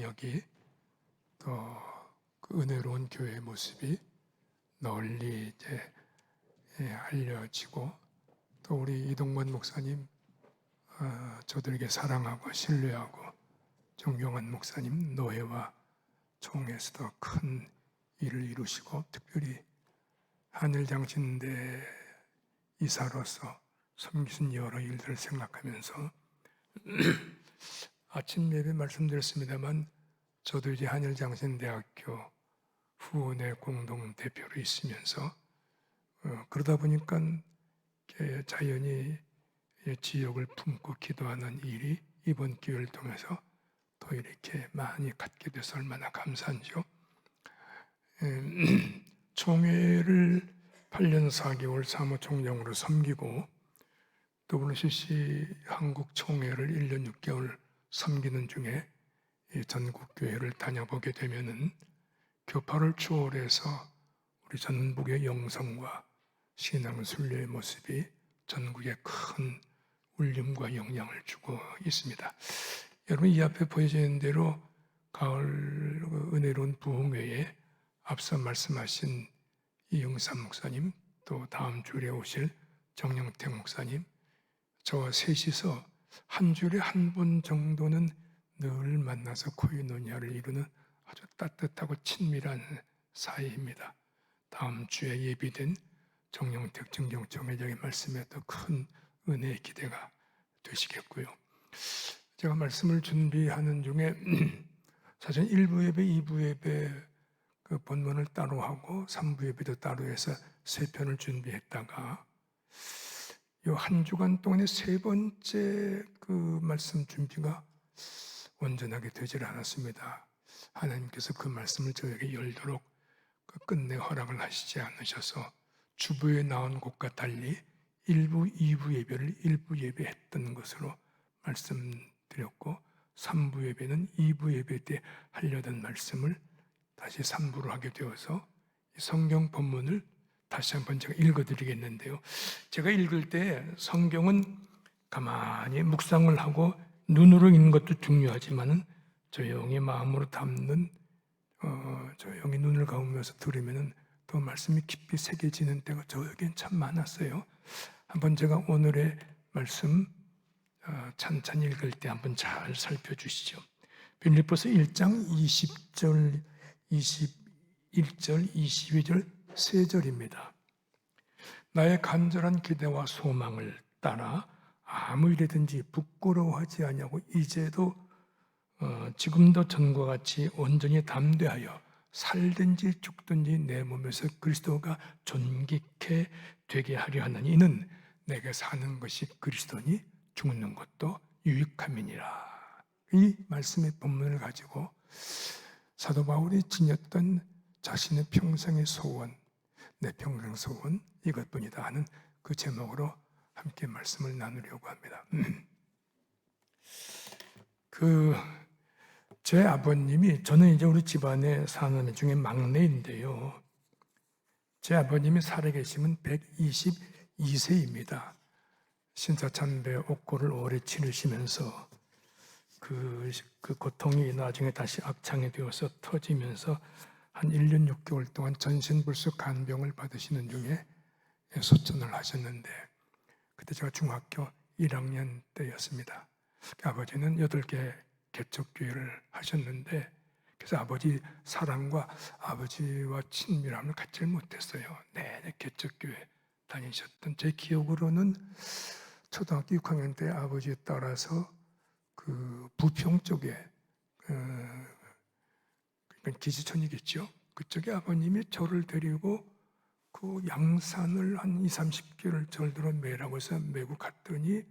사역이 또 그 은혜로운 교회의 모습이 널리 이제 알려지고 또 우리 이동관 목사님 저들에게 사랑하고 신뢰하고 존경한 목사님 노회와 총회에서도 큰 일을 이루시고 특별히 한일장신대 이사로서 섬기신 여러 일들을 생각하면서 아침 예배 말씀드렸습니다만 저도 이제 한일장신대학교 후원회 공동 대표로 있으면서 그러다 보니까 자연히 지역을 품고 기도하는 일이 이번 기회를 통해서 또 이렇게 많이 갖게 돼서 얼마나 감사한지요. 총회를 8년 4개월 사무총장으로 섬기고 WCC 한국 총회를 1년 6개월 섬기는 중에 전국교회를 다녀보게 되면은 교파를 초월해서 우리 전북의 영성과 신앙 순례의 모습이 전국에 큰 울림과 영향을 주고 있습니다. 여러분 이 앞에 보여지는 대로 가을 은혜로운 부흥회에 앞서 말씀하신 이영삼 목사님 또 다음 주에 오실 정영택 목사님 저와 셋이서 한 주에 한 번 정도는 늘 만나서 코이노니아를 이루는 아주 따뜻하고 친밀한 사이입니다. 다음 주에 예비된 정영택 정경총회장의 말씀에 더 큰 은혜의 기대가 되시겠고요. 제가 말씀을 준비하는 중에 사실 1부 예배, 2부 예배 그 본문을 따로 하고 3부 예배도 따로 해서 3편을 준비했다가 이 한 주간 동안에 3번째 그 말씀 준비가 온전하게 되질 않았습니다. 하나님께서 그 말씀을 저에게 열도록 끝내 허락을 하시지 않으셔서 주부에 나온 곳과 달리 1부, 2부 예배를 1부 예배했던 것으로 말씀드렸고 3부 예배는 2부 예배 때 하려던 말씀을 다시 3부로 하게 되어서 성경 본문을 다시 한번 제가 읽어드리겠는데요. 제가 읽을 때 성경은 가만히 묵상을 하고 눈으로 읽는 것도 중요하지만 조용히 마음으로 담는 조용히 눈을 감으면서 들으면 더 말씀이 깊이 새겨지는 때가 저에겐 참 많았어요. 한번 제가 오늘의 말씀 찬찬히 읽을 때 한번 잘 살펴주시죠. 빌립보서 1장 20절, 21절, 22절 3절입니다. 나의 간절한 기대와 소망을 따라 아무 일이든지 부끄러워하지 아니하고 이제도 지금도 전과 같이 온전히 담대하여 살든지 죽든지 내 몸에서 그리스도가 존귀케 되게 하려 하나니 이는 내게 사는 것이 그리스도니 죽는 것도 유익함이니라. 이 말씀의 본문을 가지고 사도 바울이 지녔던 자신의 평생의 소원, 내 평생 소원 이것뿐이다 하는 그 제목으로 함께 말씀을 나누려고 합니다. 제 아버님이 저는 이제 우리 집안의 사남 중에 막내인데요. 제 아버님이 살아계시면 122세입니다. 신사참배 옥고를 오래 치르시면서 그 고통이 나중에 다시 악창이 되어서 터지면서 한 1년 6개월 동안 전신불수 간병을 받으시는 중에 소천을 하셨는데 그때 제가 중학교 1학년 때였습니다. 아버지는 8개 개척교회를 하셨는데 그래서 아버지 사랑과 아버지와 친밀함을 갖지 못했어요. 내내 개척교회 다니셨던 제 기억으로는 초등학교 6학년 때 아버지에 따라서 그 부평 쪽에 기지촌이겠죠. 그쪽에 아버님이 저를 데리고 그 양산을 한 20-30km를 절도로 매라고 해서 메고 갔더니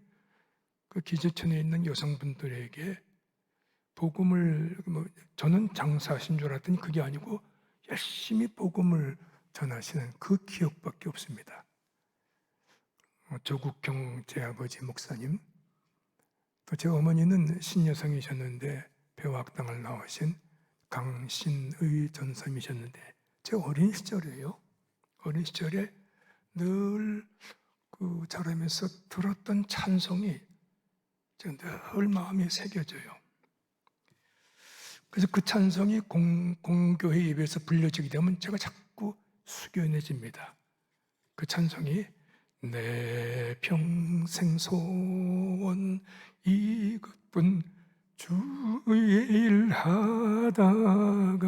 그 기지촌에 있는 여성분들에게 복음을 저는 장사하신 줄 알았더니 그게 아니고 열심히 복음을 전하시는 그 기억밖에 없습니다. 조국경 제 아버지 목사님 또 제 어머니는 신여성이셨는데 배화학당을 나오신 강신의 전사님이셨는데 제 어린 시절이에요. 어린 시절에 늘 그 자라면서 들었던 찬송이 늘 마음에 새겨져요. 그래서 그 찬송이 공교회 예배에서 불려지게 되면 제가 자꾸 숙연해집니다. 그 찬송이 내 평생 소원 이것뿐 주의 일 하다가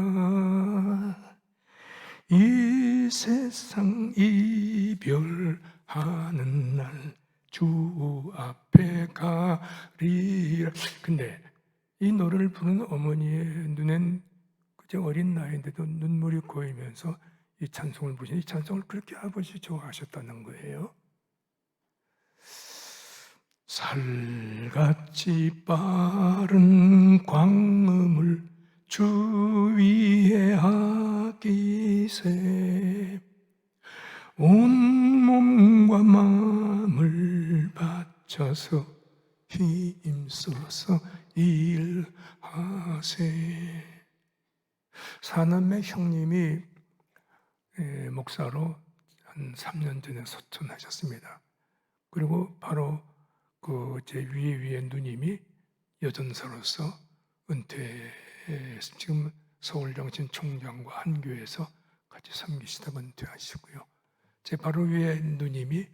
이 세상 이별하는 날 주 앞에 가리라. 근데 이 노래를 부르는 어머니의 눈엔 그저 어린 나이인데도 눈물이 고이면서 이 찬송을 부르시니 이 찬송을 그렇게 아버지 좋아하셨다는 거예요. 살같이 빠른 광음을 주위에 하기세 온 몸과 마음을 바쳐서 힘써서 일하세. 사남매 형님이 목사로 한 3년 전에 소천하셨습니다. 그리고 바로 그 제 위에 누님이 여전사로서 은퇴해서 지금 서울정신총장과 한 교회에서 같이 섬기시다가 은퇴하시고요. 제 바로 위에 누님이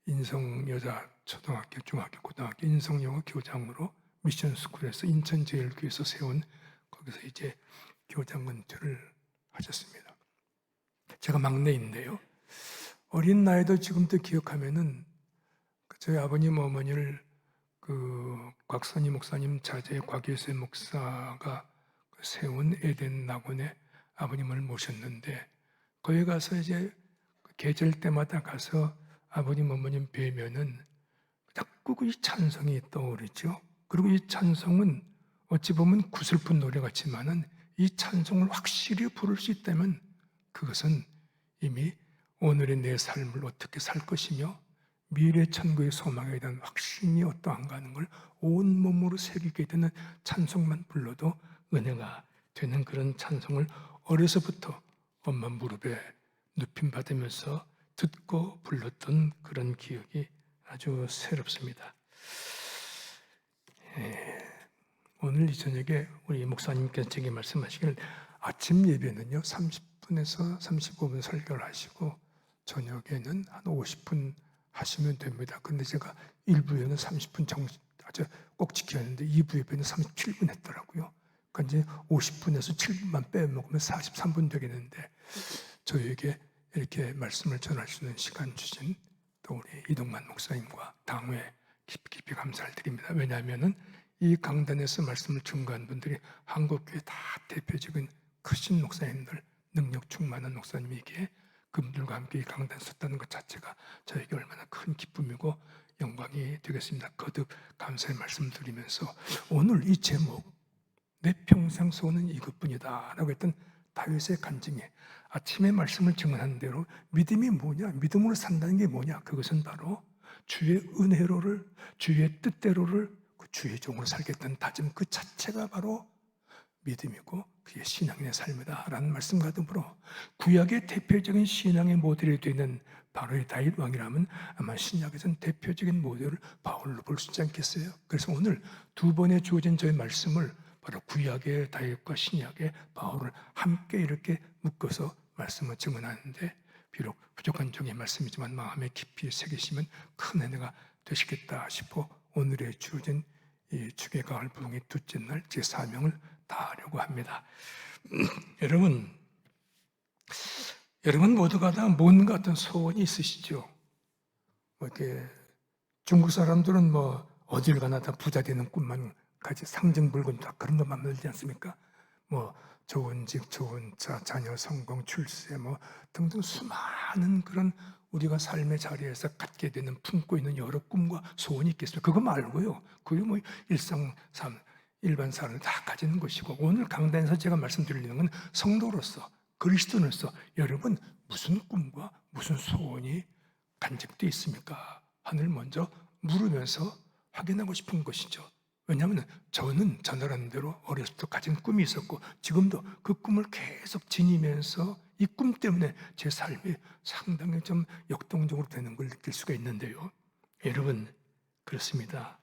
인성여자 초등학교, 중학교, 고등학교 인성영어 교장으로 미션스쿨에서 인천제일교회에서 세운 거기서 이제 교장 은퇴를 하셨습니다. 제가 막내인데요. 어린 나이도 지금도 기억하면은 저희 아버님 어머니를 그 곽선희 목사님 자제 곽예세 목사가 세운 에덴 낙원에 아버님을 모셨는데 거기 가서 이제 계절 때마다 가서 아버님 어머님 뵈면은 자꾸 이 찬송이 떠오르죠. 그리고 이 찬송은 어찌 보면 구슬픈 노래 같지만은 이 찬송을 확실히 부를 수 있다면 그것은 이미 오늘의 내 삶을 어떻게 살 것이며 미래 천국의 소망에 대한 확신이 어떠한가 하는 걸 온몸으로 새기게 되는 찬송만 불러도 은혜가 되는 그런 찬송을 어려서부터 엄마 무릎에 눕힘 받으면서 듣고 불렀던 그런 기억이 아주 새롭습니다. 오늘 이 저녁에 우리 목사님께서 제게 말씀하시길 아침 예배는요 30분에서 35분 설교를 하시고 저녁에는 한 50분 하시면 됩니다. 그런데 제가 1부에는 30분 아주 꼭 지켜야 하는데 2부 예배는 37분 했더라고요. 그러니까 이제 50분에서 7분만 빼먹으면 43분 되겠는데 저에게 이렇게 말씀을 전할 수 있는 시간 주신 또 우리 이동만 목사님과 당회 깊이 감사를 드립니다. 왜냐하면은 이 강단에서 말씀을 증거한 분들이 한국교회 다 대표적인 크신 목사님들, 능력 충만한 목사님에게 그분들과 함께 이 강단에 섰다는 것 자체가 저에게 얼마나 큰 기쁨이고 영광이 되겠습니다. 거듭 감사의 말씀 드리면서 오늘 이 제목 내 평생 소원은 이것뿐이다 라고 했던 다윗의 간증에 아침에 말씀을 증언한 대로 믿음이 뭐냐? 믿음으로 산다는 게 뭐냐? 그것은 바로 주의 은혜로를 주의 뜻대로를 그 주의 종으로 살겠다는 다짐 그 자체가 바로 믿음이고 그의 신앙의 삶이다 라는 말씀과 더불어 구약의 대표적인 신앙의 모델이 되는 바로의 다윗 왕이라면 아마 신약에서는 대표적인 모델을 바울로 볼 수 있지 않겠어요? 그래서 오늘 두 번에 주어진 저의 말씀을 바로 구약의 다윗과 신약의 바울을 함께 이렇게 묶어서 말씀을 증언하는데 비록 부족한 종의 말씀이지만 마음에 깊이 새기시면 큰 은혜가 되시겠다 싶어 오늘의 주어진 이 축의 가을 부흥의 둘째 날 제 사명을 다하려고 합니다. 여러분 모두가 다 뭔가 어떤 소원이 있으시죠? 이렇게 중국 사람들은 뭐 어딜 가나 다 부자 되는 꿈만 가지 상징 물건 다 그런 것만 만들지 않습니까? 뭐 좋은 집, 좋은 차, 자녀 성공, 출세 뭐 등등 수많은 그런 우리가 삶의 자리에서 갖게 되는 품고 있는 여러 꿈과 소원이 있겠습니까? 그거 말고요. 그게 뭐 일상 삶 일반 사람을 다 가지는 것이고 오늘 강단에서 제가 말씀드리는 건 성도로서 그리스도인으로서 여러분 무슨 꿈과 무슨 소원이 간직되어 있습니까? 하늘 먼저 물으면서 확인하고 싶은 것이죠. 왜냐하면 저는 전하라는 대로 어렸을 때 가진 꿈이 있었고 지금도 그 꿈을 계속 지니면서 이 꿈 때문에 제 삶이 상당히 좀 역동적으로 되는 걸 느낄 수가 있는데요. 여러분 그렇습니다.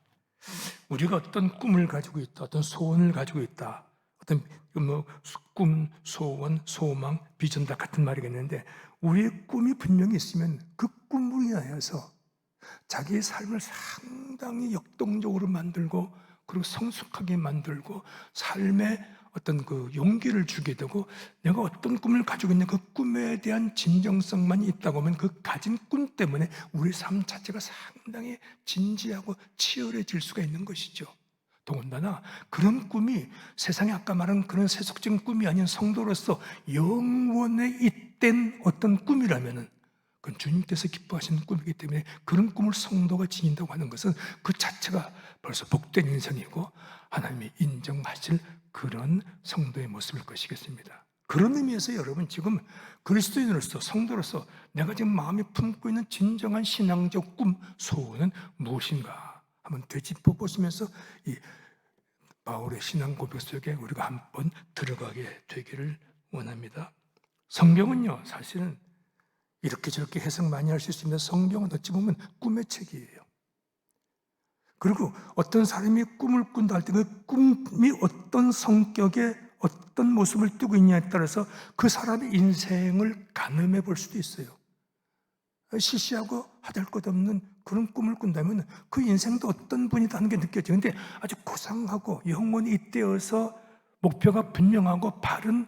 우리가 어떤 꿈을 가지고 있다, 어떤 소원을 가지고 있다, 어떤 꿈, 소원, 소망, 비전 다 같은 말이겠는데 우리의 꿈이 분명히 있으면 그 꿈으로 인하여서 자기의 삶을 상당히 역동적으로 만들고 그리고 성숙하게 만들고 삶에 어떤 그 용기를 주게 되고 내가 어떤 꿈을 가지고 있는 그 꿈에 대한 진정성만 있다고 하면 그 가진 꿈 때문에 우리 삶 자체가 상당히 진지하고 치열해질 수가 있는 것이죠. 더군다나 그런 꿈이 세상에 아까 말한 그런 세속적인 꿈이 아닌 성도로서 영원에 잇된 어떤 꿈이라면은 그건 주님께서 기뻐하시는 꿈이기 때문에 그런 꿈을 성도가 지닌다고 하는 것은 그 자체가 벌써 복된 인생이고 하나님이 인정하실 그런 성도의 모습일 것이겠습니다. 그런 의미에서 여러분 지금 그리스도인으로서 성도로서 내가 지금 마음에 품고 있는 진정한 신앙적 꿈, 소원은 무엇인가 한번 되짚어 보시면서 이 바울의 신앙 고백 속에 우리가 한번 들어가게 되기를 원합니다. 성경은요 사실은 이렇게 저렇게 해석 많이 할 수 있습니다. 성경은 어찌 보면 꿈의 책이에요. 그리고 어떤 사람이 꿈을 꾼다 할 때 그 꿈이 어떤 성격의 어떤 모습을 띠고 있냐에 따라서 그 사람의 인생을 가늠해 볼 수도 있어요. 시시하고 하잘것없는 그런 꿈을 꾼다면 그 인생도 어떤 분이다 하는 게 느껴져요. 근데 아주 고상하고 영원히 잇대어서 목표가 분명하고 바른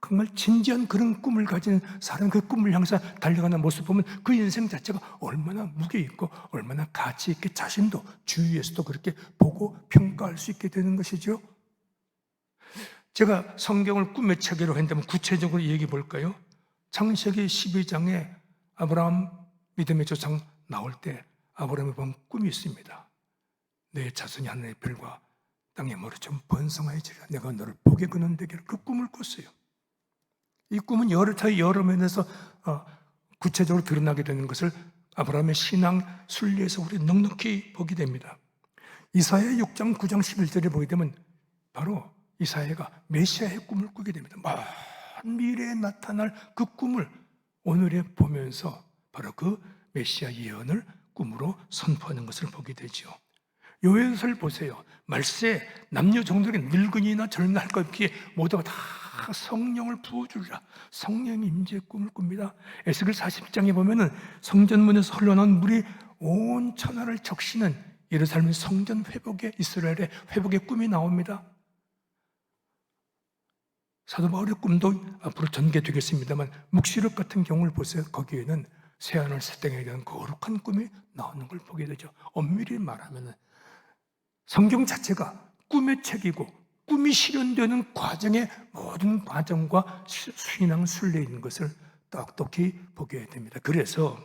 정말 진지한 그런 꿈을 가진 사람, 그 꿈을 향해서 달려가는 모습 보면 그 인생 자체가 얼마나 무게 있고 얼마나 가치 있게 자신도 주위에서도 그렇게 보고 평가할 수 있게 되는 것이죠. 제가 성경을 꿈의 책이라고 했는데 구체적으로 얘기해 볼까요? 창세기 12장에 아브라함 믿음의 조상 나올 때 아브라함이 본 꿈이 있습니다. 내 자손이 하늘의 별과 땅의 모래 좀 번성하여지리라. 내가 너를 복의 근원 되기를. 그 꿈을 꿨어요. 이 꿈은 여러 면에서 구체적으로 드러나게 되는 것을 아브라함의 신앙 순리에서 우리 넉넉히 보게 됩니다. 이사야 6장 9장 11절에 보게 되면 바로 이사야가 메시아의 꿈을 꾸게 됩니다. 먼 미래에 나타날 그 꿈을 오늘에 보면서 바로 그 메시아 예언을 꿈으로 선포하는 것을 보게 되죠. 요엘서를 보세요. 말세 남녀 종들이 늙은이나 젊은 할 것 없기에 모두가 다 성령을 부어주리라. 성령의 임재의 꿈을 꿉니다. 에스겔 40장에 보면은 성전문에서 흘러나온 물이 온 천하를 적시는 예루살렘 성전 회복의 이스라엘의 회복의 꿈이 나옵니다. 사도 바울의 꿈도 앞으로 전개되겠습니다만 묵시록 같은 경우를 보세요. 거기에는 새하늘 새 땅에 대한 거룩한 꿈이 나오는 걸 보게 되죠. 엄밀히 말하면 성경 자체가 꿈의 책이고 꿈이 실현되는 과정의 모든 과정과 신앙 순리에 있는 것을 똑똑히 보게 됩니다. 그래서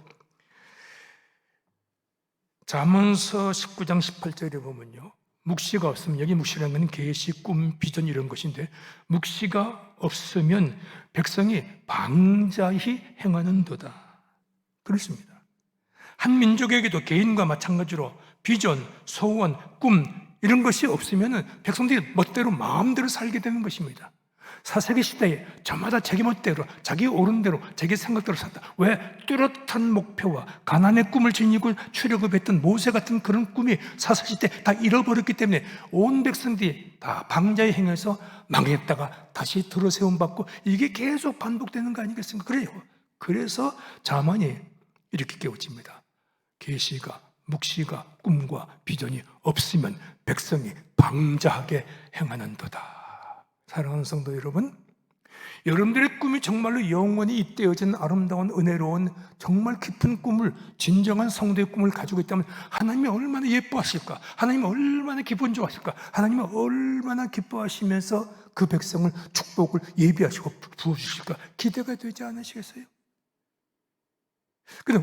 잠언서 19장 18절에 보면요, 묵시가 없으면, 여기 묵시라는 건 계시, 꿈, 비전 이런 것인데 묵시가 없으면 백성이 방자히 행하는도다. 그렇습니다. 한 민족에게도 개인과 마찬가지로 비전, 소원, 꿈 이런 것이 없으면 백성들이 멋대로 마음대로 살게 되는 것입니다. 사사기 시대에 저마다 자기 멋대로, 자기 옳은 대로, 자기 생각대로 살다. 왜? 뚜렷한 목표와 가난의 꿈을 지니고 출애굽했던 모세 같은 그런 꿈이 사사기 시대에 다 잃어버렸기 때문에 온 백성들이 다 방자에 행해서 망했다가 다시 들어세움 받고 이게 계속 반복되는 거 아니겠습니까? 그래요. 그래서 잠언이 이렇게 깨우칩니다. 계시가, 묵시가, 꿈과 비전이 없으면 백성이 방자하게 행하는도다. 사랑하는 성도 여러분, 여러분들의 꿈이 정말로 영원히 잇대어진 아름다운 은혜로운 정말 깊은 꿈을, 진정한 성도의 꿈을 가지고 있다면 하나님이 얼마나 예뻐하실까? 하나님이 얼마나 기분 좋아하실까? 하나님이 얼마나 기뻐하시면서 그 백성을 축복을 예비하시고 부어주실까? 기대가 되지 않으시겠어요?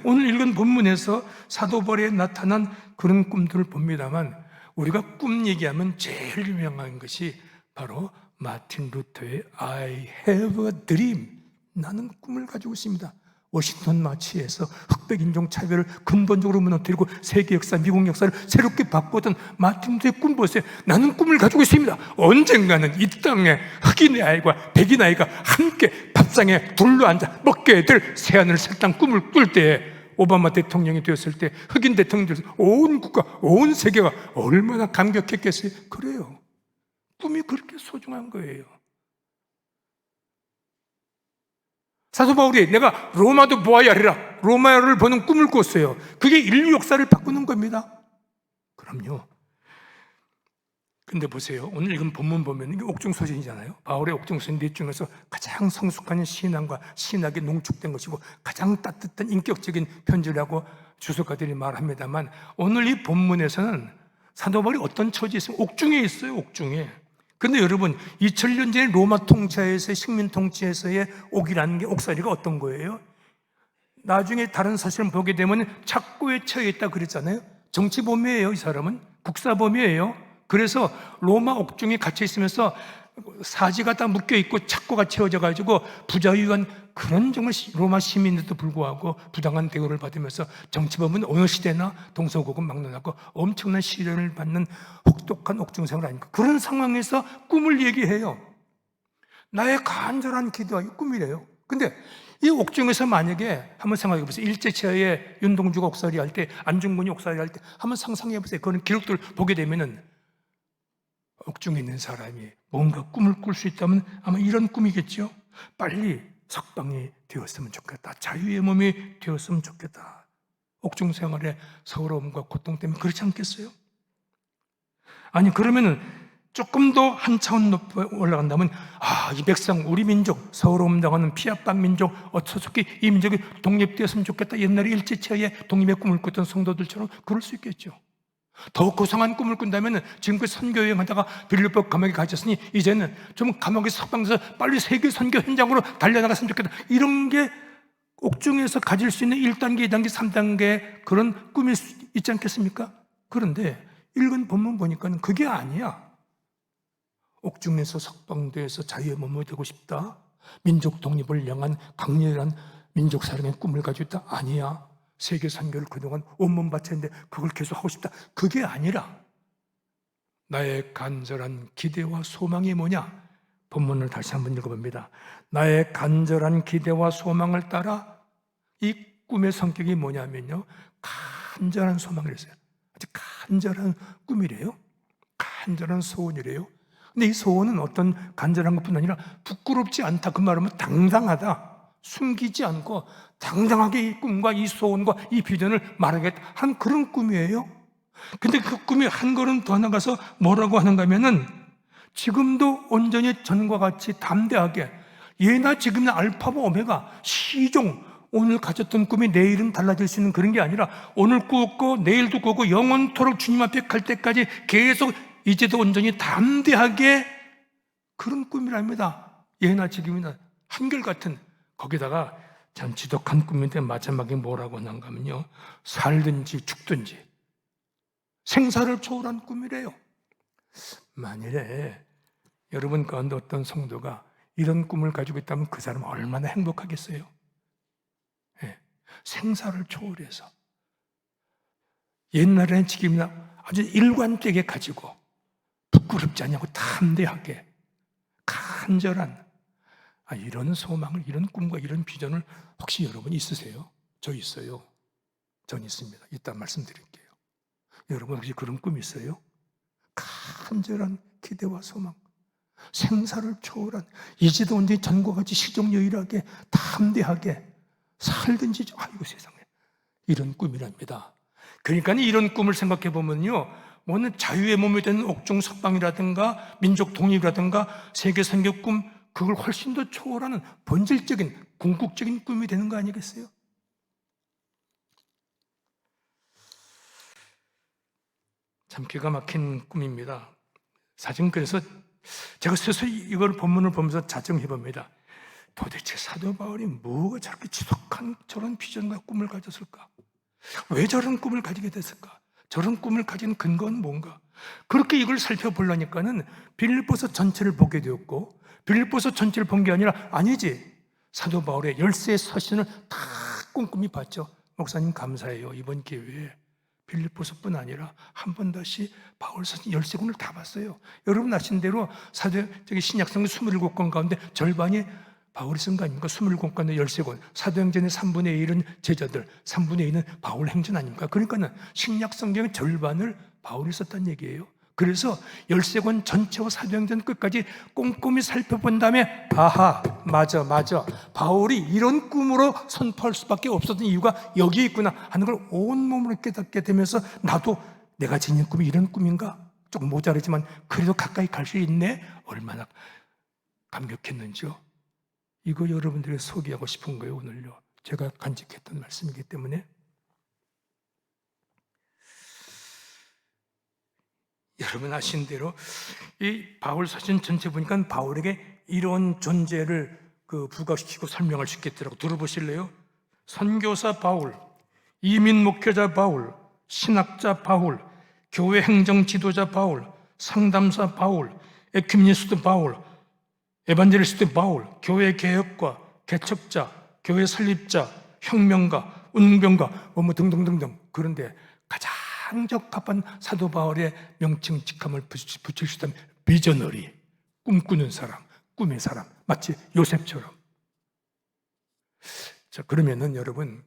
오늘 읽은 본문에서 사도 바울에 나타난 그런 꿈들을 봅니다만 우리가 꿈 얘기하면 제일 유명한 것이 바로 마틴 루터의 I have a dream, 나는 꿈을 가지고 있습니다. 워싱턴 마치에서 흑백 인종 차별을 근본적으로 무너뜨리고 세계 역사, 미국 역사를 새롭게 바꾸던 마틴 루터의 꿈 보세요. 나는 꿈을 가지고 있습니다. 언젠가는 이 땅에 흑인의 아이가 백인의 아이가 함께 밥상에 둘러앉아 먹게 될 새하늘 새 땅 꿈을 꿀 때, 오바마 대통령이 되었을 때 흑인 대통령이 되었을 때 온 국가, 온 세계가 얼마나 감격했겠어요. 그래요. 꿈이 그렇게 소중한 거예요. 사도 바울이 내가 로마도 보아야 하리라, 로마를 보는 꿈을 꿨어요. 그게 인류 역사를 바꾸는 겁니다. 그럼요. 근데 보세요. 오늘 읽은 본문 보면 이게 옥중서신이잖아요. 바울의 옥중서신 넷 중에서 가장 성숙한 신앙과 신학에 농축된 것이고 가장 따뜻한 인격적인 편지라고 주석가들이 말합니다만, 오늘 이 본문에서는 사도 바울이 어떤 처지에 있어요? 옥중에 있어요. 옥중에. 근데 여러분, 2000년 전에 로마 통치하에서의 식민 통치에서의 옥이라는 게, 옥살이가 어떤 거예요? 나중에 다른 서신을 보게 되면 착고에 처해 있다 그랬잖아요. 정치범이에요. 이 사람은 국사범이에요. 그래서 로마 옥중에 갇혀 있으면서 사지가 다 묶여 있고 착고가 채워져 가지고 부자유한 그런 정말 로마 시민들도 불구하고 부당한 대우를 받으면서 정치범은 어느 시대나 동서고금 막론하고 엄청난 시련을 받는 혹독한 옥중 생활 아닙니까? 그런 상황에서 꿈을 얘기해요. 나의 간절한 기도가 이 꿈이래요. 근데 이 옥중에서 만약에 한번 생각해 보세요. 일제치하에 윤동주가 옥살이 할 때, 안중근이 옥살이 할 때 한번 상상해 보세요. 그런 기록들을 보게 되면은 옥중에 있는 사람이 뭔가 꿈을 꿀 수 있다면 아마 이런 꿈이겠죠. 빨리 석방이 되었으면 좋겠다. 자유의 몸이 되었으면 좋겠다. 옥중 생활의 서러움과 고통 때문에 그렇지 않겠어요? 아니, 그러면은 조금 더 한 차원 높이 올라간다면, 이 백성, 우리 민족, 서러움 당하는 피압방 민족, 어떻게 이 민족이 독립되었으면 좋겠다. 옛날에 일제치하에 독립의 꿈을 꿨던 성도들처럼 그럴 수 있겠죠. 더 고상한 꿈을 꾼다면 지금까지 선교 여행하다가 빌립보 감옥에 갇혔으니 이제는 좀 감옥에 석방돼서 빨리 세계 선교 현장으로 달려나갔으면 좋겠다. 이런 게 옥중에서 가질 수 있는 1단계, 2단계, 3단계 그런 꿈일 수 있지 않겠습니까? 그런데 읽은 본문 보니까는 그게 아니야. 옥중에서 석방돼서 자유의 몸이 되고 싶다. 민족 독립을 향한 강렬한 민족 사랑의 꿈을 가지고 있다. 아니야. 세계 선교를 그동안 온몸 바쳤는데 그걸 계속 하고 싶다. 그게 아니라 나의 간절한 기대와 소망이 뭐냐? 본문을 다시 한번 읽어봅니다. 나의 간절한 기대와 소망을 따라 이 꿈의 성격이 뭐냐면요, 간절한 소망을 했어요. 아주 간절한 꿈이래요. 간절한 소원이래요. 근데 이 소원은 어떤 간절한 것뿐 아니라 부끄럽지 않다. 그 말하면 당당하다. 숨기지 않고 당당하게 이 꿈과 이 소원과 이 비전을 말하겠다 한 그런 꿈이에요. 근데 그 꿈이 한 걸음 더 나가서 뭐라고 하는가 하면은, 지금도 온전히 전과 같이 담대하게, 예나 지금이나 알파고 오메가, 시종, 오늘 가졌던 꿈이 내일은 달라질 수 있는 그런 게 아니라 오늘 꾸었고 내일도 꾸고 영원토록 주님 앞에 갈 때까지 계속 이제도 온전히 담대하게, 그런 꿈이랍니다. 예나 지금이나 한결같은. 거기다가 참 지독한 꿈인데 마지막에 뭐라고 하는가 하면요, 살든지 죽든지 생사를 초월한 꿈이래요. 만일에 여러분 가운데 어떤 성도가 이런 꿈을 가지고 있다면 그 사람은 얼마나 행복하겠어요? 네. 생사를 초월해서 옛날에는 지금이나 아주 일관되게 가지고 부끄럽지 않냐고 담대하게 간절한 이런 소망을, 이런 꿈과 이런 비전을 혹시 여러분 있으세요? 저 있어요. 전 있습니다. 이따 말씀드릴게요. 여러분 혹시 그런 꿈 있어요? 간절한 기대와 소망, 생사를 초월한, 이제도 온전히 전과 같이 시종유일하게 담대하게 살든지, 아이고 세상에, 이런 꿈이랍니다. 그러니까 이런 꿈을 생각해 보면요, 뭐는 자유의 몸이 되는 옥중 석방이라든가 민족 독립이라든가 세계 선교 꿈, 그걸 훨씬 더 초월하는 본질적인 궁극적인 꿈이 되는 거 아니겠어요? 참 기가 막힌 꿈입니다. 사실 그래서 제가 스스로 이걸 본문을 보면서 자정해 봅니다. 도대체 사도 바울이 뭐가 저렇게 지독한 저런 비전과 꿈을 가졌을까? 왜 저런 꿈을 가지게 됐을까? 저런 꿈을 가진 근거는 뭔가? 그렇게 이걸 살펴보려니까는 빌립보서 전체를 보게 되었고, 빌립보서 전체를 본 게 아니라, 아니지, 사도 바울의 10세의 서신을 다 꼼꼼히 봤죠. 목사님 감사해요. 이번 기회에 빌립보서뿐 아니라 한 번 다시 바울 서신 13권을 다 봤어요. 여러분 아시는 대로 신약성경 27권 가운데 절반이 바울이 쓴 거 아닙니까? 27권에 13권. 사도행전의 3분의 1은 제자들, 3분의 2는 바울 행전 아닙니까? 그러니까 신약성경의 절반을 바울이 썼다는 얘기예요. 그래서 13권 전체와 사도행전 끝까지 꼼꼼히 살펴본 다음에 아하, 맞아 바울이 이런 꿈으로 선포할 수밖에 없었던 이유가 여기 있구나 하는 걸 온몸으로 깨닫게 되면서 나도 내가 지닌 꿈이 이런 꿈인가? 조금 모자르지만 그래도 가까이 갈 수 있네? 얼마나 감격했는지요. 이거 여러분들에게 소개하고 싶은 거예요. 오늘요, 제가 간직했던 말씀이기 때문에. 여러분 아시는 대로 이 바울 사진 전체 보니까 바울에게 이런 존재를 부각시키고 설명할 수 있겠더라고. 들어보실래요? 선교사 바울, 이민 목회자 바울, 신학자 바울, 교회 행정 지도자 바울, 상담사 바울, 에큐메니스트 바울, 에반젤리스트 바울, 교회 개혁과 개척자, 교회 설립자, 혁명가, 운명가, 뭐 등등등등. 그런데 가장 적합한 사도 바울의 명칭 직함을 붙일 수 있다면 비저너리, 꿈꾸는 사람, 꿈의 사람, 마치 요셉처럼. 자, 그러면은 여러분,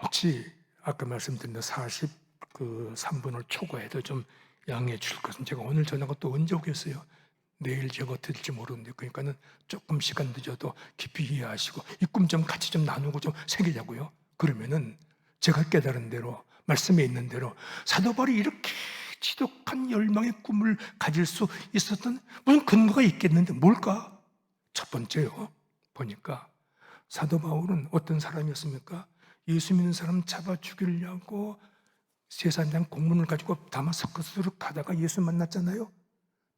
혹시 아까 말씀드린 43분을 초과해도 좀 양해해 주실 것은, 제가 오늘 저녁은 또 언제 오겠어요? 내일 제가 어떻게 될지 모르는데, 그러니까는 조금 시간 늦어도 깊이 이해하시고 이 꿈 좀 같이 좀 나누고 좀 새기자고요. 그러면은 제가 깨달은 대로, 말씀에 있는 대로 사도 바울이 이렇게 지독한 열망의 꿈을 가질 수 있었던 무슨 근거가 있겠는데 뭘까? 첫 번째요, 보니까 사도 바울은 어떤 사람이었습니까? 예수 믿는 사람 잡아 죽이려고 세상에 대한 공문을 가지고 다마스커스로 가다가 예수 만났잖아요.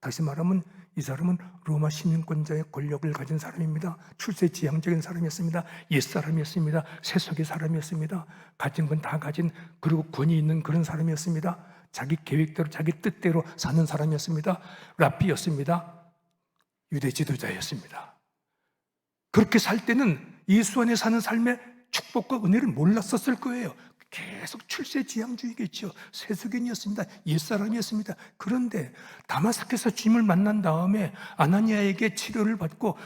다시 말하면 이 사람은 로마 시민권자의 권력을 가진 사람입니다. 출세지향적인 사람이었습니다. 옛사람이었습니다. 세속의 사람이었습니다. 가진 건 다 가진, 그리고 권위 있는 그런 사람이었습니다. 자기 계획대로 자기 뜻대로 사는 사람이었습니다. 랍비였습니다. 유대 지도자였습니다. 그렇게 살 때는 예수 안에 사는 삶의 축복과 은혜를 몰랐었을 거예요. 계속 출세지향주의겠죠. 세속인이었습니다. 옛사람이었습니다. 그런데 다마스크에서 주님을 만난 다음에 아나니아에게 치료를 받고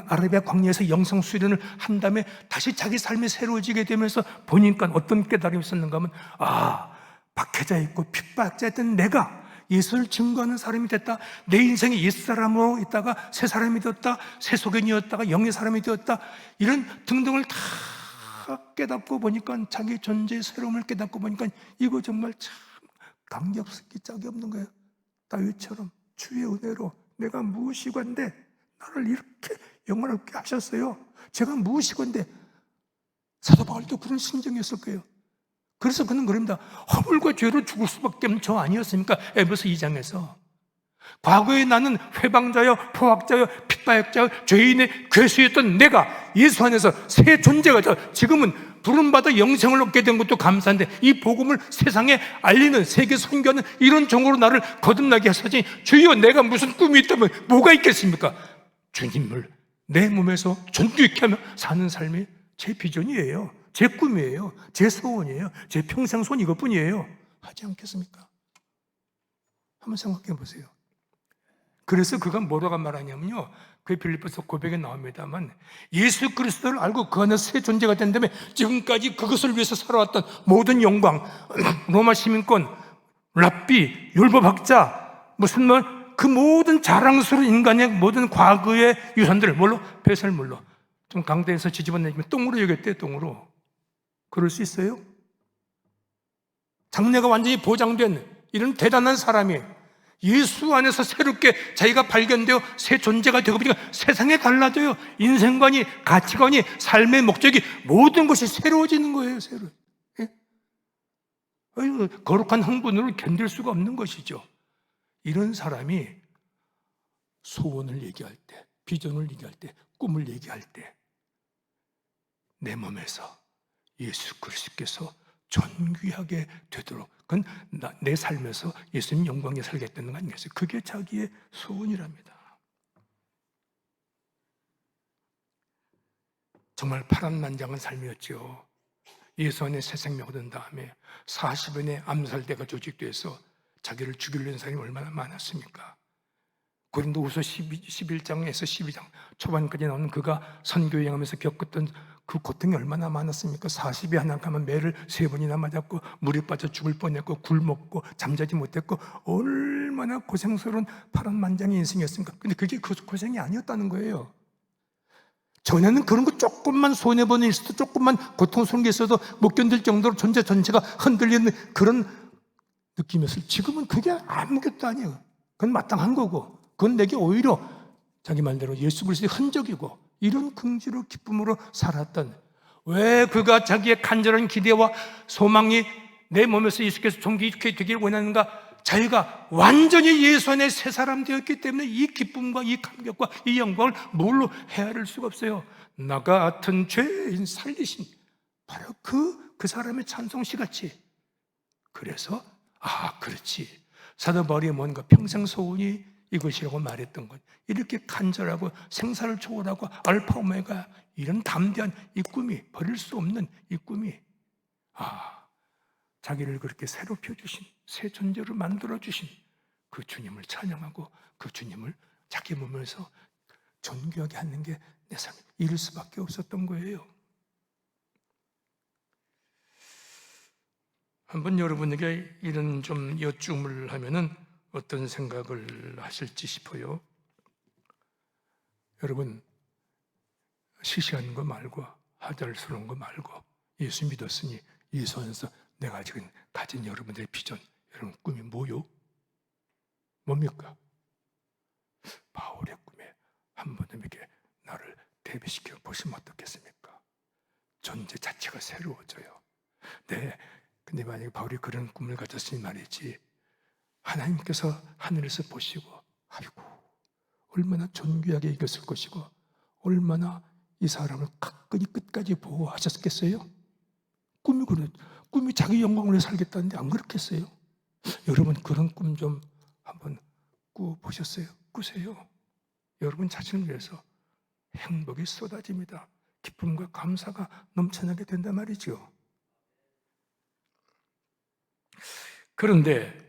아라비아 광야에서 영성 수련을 한 다음에 다시 자기 삶이 새로워지게 되면서 보니까 어떤 깨달음이 있었는가 하면, 박해자 있고 핍박자였던 내가 예수를 증거하는 사람이 됐다. 내 인생이 옛사람으로 있다가 새 사람이 되었다. 세속인이었다가 영의 사람이 되었다. 이런 등등을 다 깨닫고 보니까, 자기 존재의 새로움을 깨닫고 보니까 이거 정말 참 감격스럽기 짝이 없는 거예요. 다윗처럼 주의 은혜로 내가 무엇이건데 나를 이렇게 영원하게 하셨어요. 제가 무엇이건데. 사도 바울도 그런 심정이었을 거예요. 그래서 그는 그럽니다. 허물과 죄로 죽을 수밖에 없는 저 아니었습니까? 에베소 2장에서 과거에 나는 회방자여 포악자여 핍박자여 죄인의 괴수였던 내가 예수 안에서 새 존재가 되어 지금은 부름받아 영생을 얻게 된 것도 감사한데, 이 복음을 세상에 알리는, 세계 선교하는 이런 종으로 나를 거듭나게 하시니 주여, 내가 무슨 꿈이 있다면 뭐가 있겠습니까? 주님을 내 몸에서 존귀케 하며 사는 삶이 제 비전이에요. 제 꿈이에요. 제 소원이에요. 제 평생 소원 이것뿐이에요. 하지 않겠습니까? 한번 생각해 보세요. 그래서 그가 뭐라고 말하냐면요, 그 빌립보서 고백에 나옵니다만, 예수 그리스도를 알고 그 안에 새 존재가 된 다음에 지금까지 그것을 위해서 살아왔던 모든 영광, 로마 시민권, 랍비, 율법학자, 무슨 그 모든 자랑스러운 인간의 모든 과거의 유산들을 뭘로? 배설물로, 좀 강대에서 지집어내면 똥으로 여겼대요. 똥으로. 그럴 수 있어요? 장래가 완전히 보장된 이런 대단한 사람이 예수 안에서 새롭게 자기가 발견되어 새 존재가 되고 보니까 세상에 달라져요. 인생관이, 가치관이, 삶의 목적이, 모든 것이 새로워지는 거예요. 새로. 예? 거룩한 흥분을 견딜 수가 없는 것이죠. 이런 사람이 소원을 얘기할 때, 비전을 얘기할 때, 꿈을 얘기할 때 내 몸에서 예수 그리스도께서 존귀하게 되도록, 그건 내 삶에서 예수님 영광에 살겠다는 거 아니겠어요? 그게 자기의 소원이랍니다. 정말 파란만장한 삶이었죠. 예수 안에 새 생명 얻은 다음에 40년의 암살대가 조직돼서 자기를 죽이려는 사람이 얼마나 많았습니까? 고린도후서 11장에서 12장 초반까지 나오는 그가 선교여행하면서 겪었던 그 고통이 얼마나 많았습니까? 40이 하나 가면 매를 3번이나 맞았고 물에 빠져 죽을 뻔했고 굶었고 잠자지 못했고 얼마나 고생스러운 파란만장의 인생이었습니까? 근데 그게 그 고생이 아니었다는 거예요. 전에는 그런 거 조금만 손해보는 일도 조금만 고통스러운 게 있어도 못 견딜 정도로 존재 전체가 흔들리는 그런 느낌이었어요. 지금은 그게 아무것도 아니에요. 그건 마땅한 거고 그건 내게 오히려 자기 말대로 예수 그리스도의 흔적이고 이런 긍지로 기쁨으로 살았던, 왜 그가 자기의 간절한 기대와 소망이 내 몸에서 예수께서 존귀케 되기를 원하는가? 자기가 완전히 예수 안에 새 사람 되었기 때문에 이 기쁨과 이 감격과 이 영광을 뭘로 헤아릴 수가 없어요. 나 같은 죄인 살리신 바로 그 사람의 찬송시 같이. 그래서 그렇지, 사도 바울이 뭔가 평생 소원이 이것이라고 말했던 것, 이렇게 간절하고 생사를 초월하고 알파 오메가 이런 담대한 이 꿈이, 버릴 수 없는 이 꿈이, 자기를 그렇게 새로 펴주신, 새 존재로 만들어주신 그 주님을 찬양하고 그 주님을 자기 몸에서 존귀하게 하는 게 내 삶, 이럴 수밖에 없었던 거예요. 한번 여러분에게 이런 좀 여쭈음을 하면은 어떤 생각을 하실지 싶어요. 여러분, 시시한 거 말고 하잘스러운 거 말고 예수 믿었으니 예수 안에서 내가 지금 가진 여러분들의 비전, 여러분 꿈이 뭐요? 뭡니까? 바울의 꿈에 한 번에게 나를 대비시켜 보시면 어떻겠습니까? 존재 자체가 새로워져요. 네, 근데 만약에 바울이 그런 꿈을 가졌으니 말이지, 하나님께서 하늘에서 보시고 아이고 얼마나 존귀하게 이겼을 것이고 얼마나 이 사람을 가까이 끝까지 보호하셨겠어요? 꿈이 자기 영광을 위해 살겠다는데 안 그렇겠어요? 여러분 그런 꿈 좀 한번 꾸보셨어요? 꾸세요. 여러분 자신을 위해서 행복이 쏟아집니다. 기쁨과 감사가 넘쳐나게 된단 말이죠. 그런데